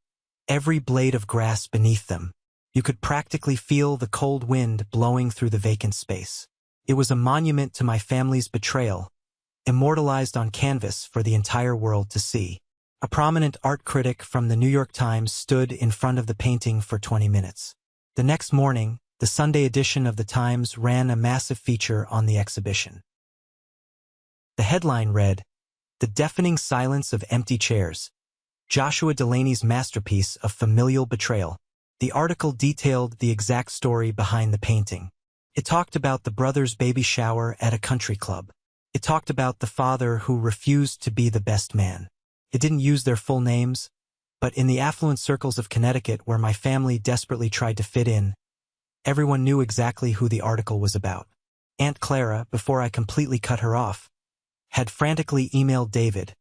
every blade of grass beneath them. You could practically feel the cold wind blowing through the vacant space. It was a monument to my family's betrayal, immortalized on canvas for the entire world to see. A prominent art critic from the New York Times stood in front of the painting for 20 minutes. The next morning, the Sunday edition of the Times ran a massive feature on the exhibition. The headline read, "The Deafening Silence of Empty Chairs, Joshua Delaney's Masterpiece of Familial Betrayal." The article detailed the exact story behind the painting. It talked about the brothers' baby shower at a country club. It talked about the father who refused to be the best man. It didn't use their full names, but in the affluent circles of Connecticut where my family desperately tried to fit in, everyone knew exactly who the article was about. Aunt Clara, before I completely cut her off, had frantically emailed David,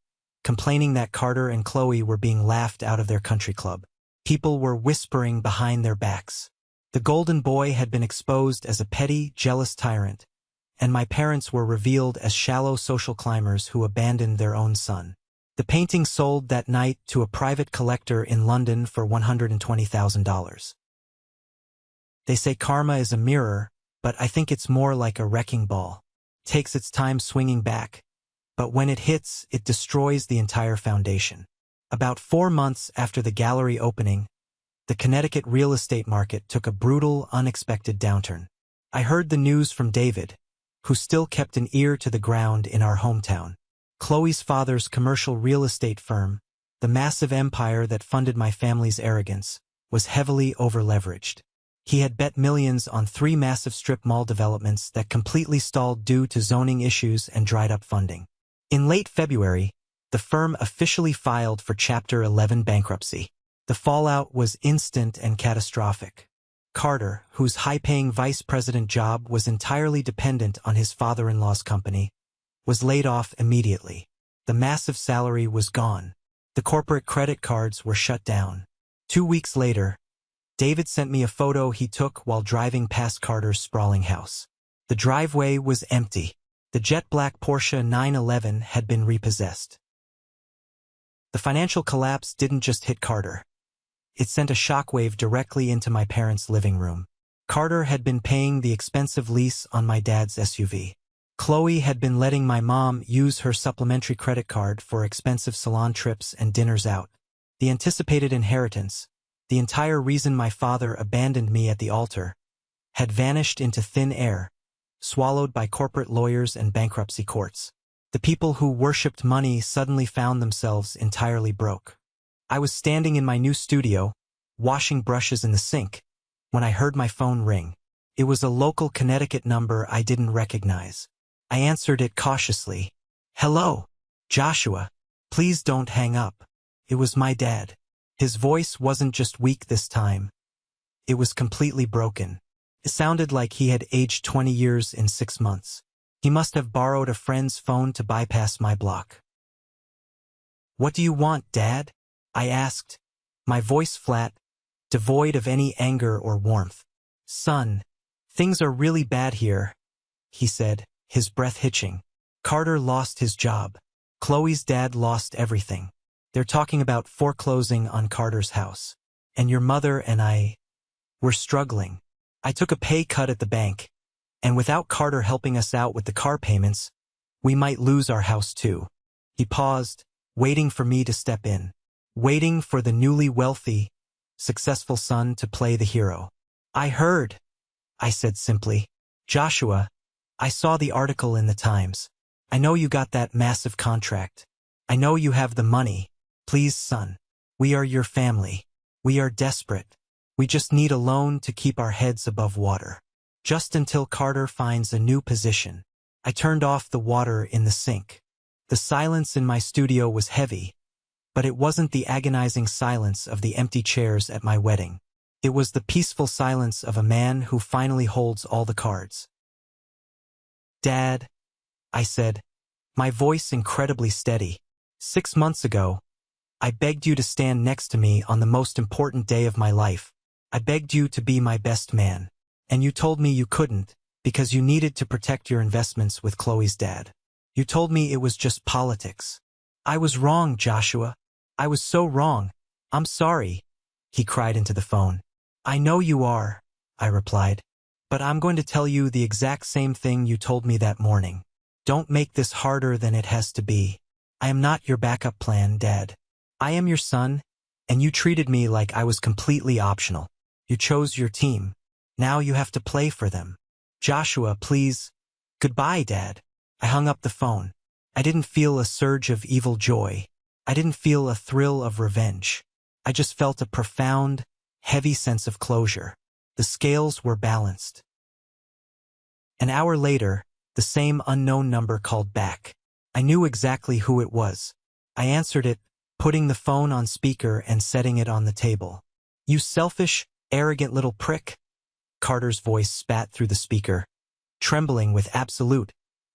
complaining that Carter and Chloe were being laughed out of their country club. People were whispering behind their backs. The golden boy had been exposed as a petty, jealous tyrant, and my parents were revealed as shallow social climbers who abandoned their own son. The painting sold that night to a private collector in London for $120,000. They say karma is a mirror, but I think it's more like a wrecking ball. It takes its time swinging back, but when it hits, it destroys the entire foundation. About 4 months after the gallery opening, the Connecticut real estate market took a brutal, unexpected downturn. I heard the news from David, who still kept an ear to the ground in our hometown. Chloe's father's commercial real estate firm, the massive empire that funded my family's arrogance, was heavily overleveraged. He had bet millions on 3 massive strip mall developments that completely stalled due to zoning issues and dried up funding. In late February, the firm officially filed for Chapter 11 bankruptcy. The fallout was instant and catastrophic. Carter, whose high-paying vice president job was entirely dependent on his father-in-law's company, was laid off immediately. The massive salary was gone. The corporate credit cards were shut down. 2 weeks later, David sent me a photo he took while driving past Carter's sprawling house. The driveway was empty. The jet-black Porsche 911 had been repossessed. The financial collapse didn't just hit Carter. It sent a shockwave directly into my parents' living room. Carter had been paying the expensive lease on my dad's SUV. Chloe had been letting my mom use her supplementary credit card for expensive salon trips and dinners out. The anticipated inheritance, the entire reason my father abandoned me at the altar, had vanished into thin air, swallowed by corporate lawyers and bankruptcy courts. The people who worshipped money suddenly found themselves entirely broke. I was standing in my new studio, washing brushes in the sink, when I heard my phone ring. It was a local Connecticut number I didn't recognize. I answered it cautiously. "Hello, Joshua. Please don't hang up." It was my dad. His voice wasn't just weak this time. It was completely broken. It sounded like he had aged 20 years in 6 months. He must have borrowed a friend's phone to bypass my block. "What do you want, Dad?" I asked, my voice flat, devoid of any anger or warmth. "Son, things are really bad here," he said, his breath hitching. "Carter lost his job. Chloe's dad lost everything. They're talking about foreclosing on Carter's house. And your mother and I, we're struggling. I took a pay cut at the bank, and without Carter helping us out with the car payments, we might lose our house too." He paused, waiting for me to step in, waiting for the newly wealthy, successful son to play the hero. "I heard," I said simply. "Joshua, I saw the article in the Times. I know you got that massive contract. I know you have the money. Please, son. We are your family. We are desperate. We just need a loan to keep our heads above water. Just until Carter finds a new position." I turned off the water in the sink. The silence in my studio was heavy, but it wasn't the agonizing silence of the empty chairs at my wedding. It was the peaceful silence of a man who finally holds all the cards. "Dad," I said, my voice incredibly steady. "6 months ago, I begged you to stand next to me on the most important day of my life. I begged you to be my best man. And you told me you couldn't, because you needed to protect your investments with Chloe's dad. You told me it was just politics. I was wrong, Joshua. I was so wrong. I'm sorry," he cried into the phone. "I know you are," I replied. "But I'm going to tell you the exact same thing you told me that morning. Don't make this harder than it has to be. I am not your backup plan, Dad. I am your son, and you treated me like I was completely optional. You chose your team. Now you have to play for them. Joshua, please." "Goodbye, Dad." I hung up the phone. I didn't feel a surge of evil joy. I didn't feel a thrill of revenge. I just felt a profound, heavy sense of closure. The scales were balanced. An hour later, the same unknown number called back. I knew exactly who it was. I answered it, putting the phone on speaker and setting it on the table. "You selfish, arrogant little prick," Carter's voice spat through the speaker, trembling with absolute,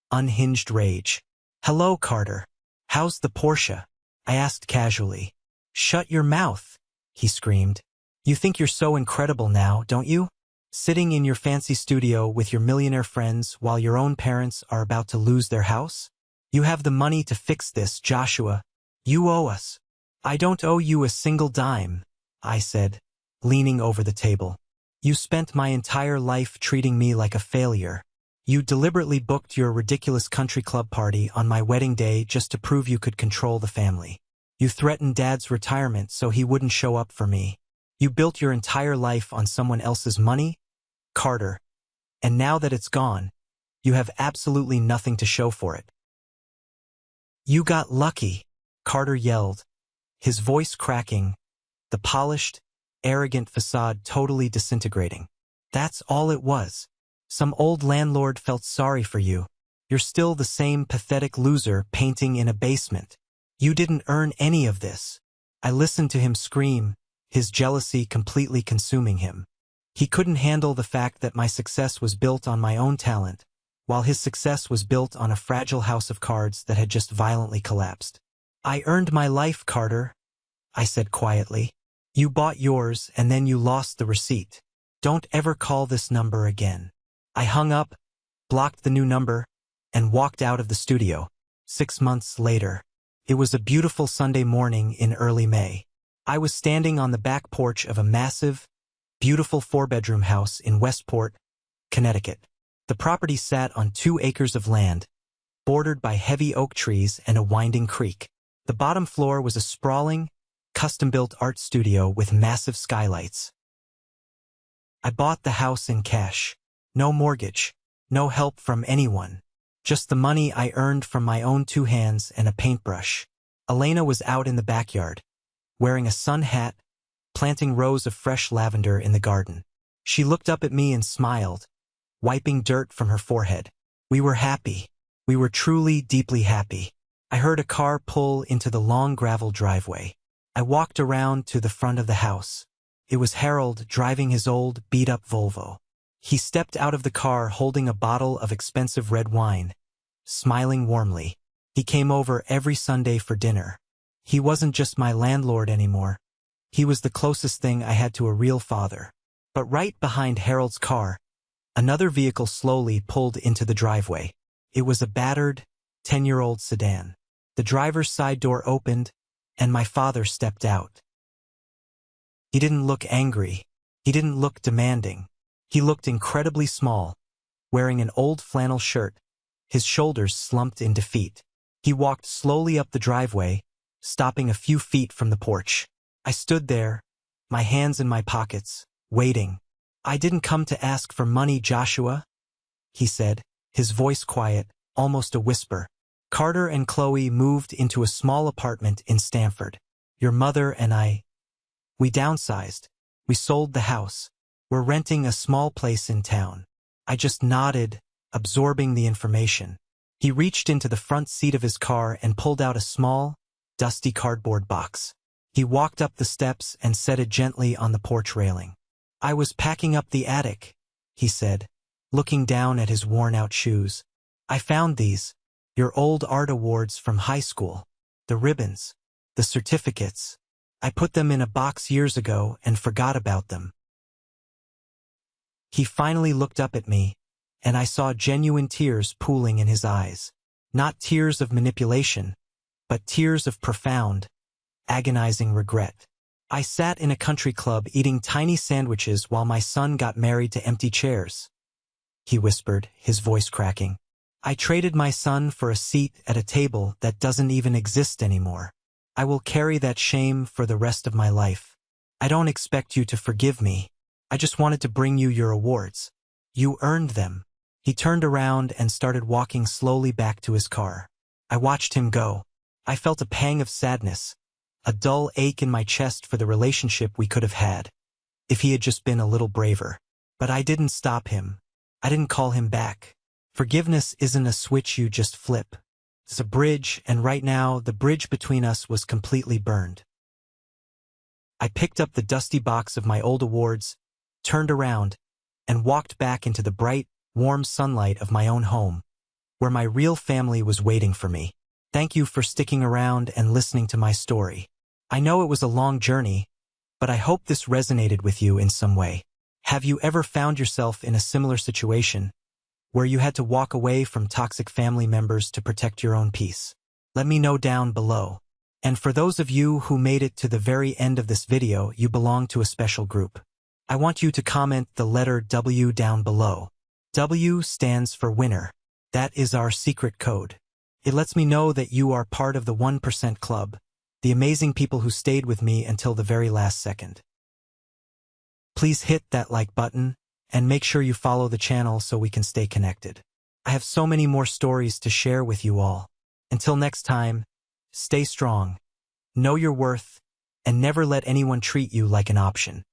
unhinged rage. "Hello, Carter. How's the Porsche?" I asked casually. "Shut your mouth," he screamed. "You think you're so incredible now, don't you? Sitting in your fancy studio with your millionaire friends while your own parents are about to lose their house? You have the money to fix this, Joshua. You owe us." "I don't owe you a single dime," I said, leaning over the table. "You spent my entire life treating me like a failure. You deliberately booked your ridiculous country club party on my wedding day just to prove you could control the family. You threatened Dad's retirement so he wouldn't show up for me. You built your entire life on someone else's money, Carter, and now that it's gone, you have absolutely nothing to show for it. "You got lucky," Carter yelled, his voice cracking, the polished, arrogant facade totally disintegrating. "That's all it was. Some old landlord felt sorry for you. You're still the same pathetic loser painting in a basement. You didn't earn any of this." I listened to him scream, his jealousy completely consuming him. He couldn't handle the fact that my success was built on my own talent, while his success was built on a fragile house of cards that had just violently collapsed. "I earned my life, Carter," I said quietly. "You bought yours and then you lost the receipt. Don't ever call this number again." I hung up, blocked the new number, and walked out of the studio. 6 months later. It was a beautiful Sunday morning in early May. I was standing on the back porch of a massive, beautiful 4-bedroom house in Westport, Connecticut. The property sat on 2 acres of land, bordered by heavy oak trees and a winding creek. The bottom floor was a sprawling, custom-built art studio with massive skylights. I bought the house in cash. No mortgage, no help from anyone. Just the money I earned from my own 2 hands and a paintbrush. Elena was out in the backyard, wearing a sun hat, planting rows of fresh lavender in the garden. She looked up at me and smiled, wiping dirt from her forehead. We were happy. We were truly, deeply happy. I heard a car pull into the long gravel driveway. I walked around to the front of the house. It was Harold driving his old, beat-up Volvo. He stepped out of the car holding a bottle of expensive red wine, smiling warmly. He came over every Sunday for dinner. He wasn't just my landlord anymore. He was the closest thing I had to a real father. But right behind Harold's car, another vehicle slowly pulled into the driveway. It was a battered, 10-year-old sedan. The driver's side door opened, and my father stepped out. He didn't look angry. He didn't look demanding. He looked incredibly small, wearing an old flannel shirt, his shoulders slumped in defeat. He walked slowly up the driveway, stopping a few feet from the porch. I stood there, my hands in my pockets, waiting. "I didn't come to ask for money, Joshua," he said, his voice quiet, almost a whisper. "Carter and Chloe moved into a small apartment in Stamford. Your mother and we downsized. We sold the house. We're renting a small place in town." I just nodded, absorbing the information. He reached into the front seat of his car and pulled out a small, dusty cardboard box. He walked up the steps and set it gently on the porch railing. "I was packing up the attic," he said, looking down at his worn-out shoes. "I found these, your old art awards from high school, the ribbons, the certificates. I put them in a box years ago and forgot about them." He finally looked up at me, and I saw genuine tears pooling in his eyes. Not tears of manipulation, but tears of profound, agonizing regret. "I sat in a country club eating tiny sandwiches while my son got married to empty chairs," he whispered, his voice cracking. "I traded my son for a seat at a table that doesn't even exist anymore. I will carry that shame for the rest of my life. I don't expect you to forgive me. I just wanted to bring you your awards. You earned them." He turned around and started walking slowly back to his car. I watched him go. I felt a pang of sadness, a dull ache in my chest for the relationship we could have had, if he had just been a little braver. But I didn't stop him. I didn't call him back. Forgiveness isn't a switch you just flip. It's a bridge, and right now, the bridge between us was completely burned. I picked up the dusty box of my old awards, turned around, and walked back into the bright, warm sunlight of my own home, where my real family was waiting for me. Thank you for sticking around and listening to my story. I know it was a long journey, but I hope this resonated with you in some way. Have you ever found yourself in a similar situation, where you had to walk away from toxic family members to protect your own peace? Let me know down below. And for those of you who made it to the very end of this video, you belong to a special group. I want you to comment the letter W down below. W stands for winner. That is our secret code. It lets me know that you are part of the 1% club, the amazing people who stayed with me until the very last second. Please hit that like button, and make sure you follow the channel so we can stay connected. I have so many more stories to share with you all. Until next time, stay strong, know your worth, and never let anyone treat you like an option.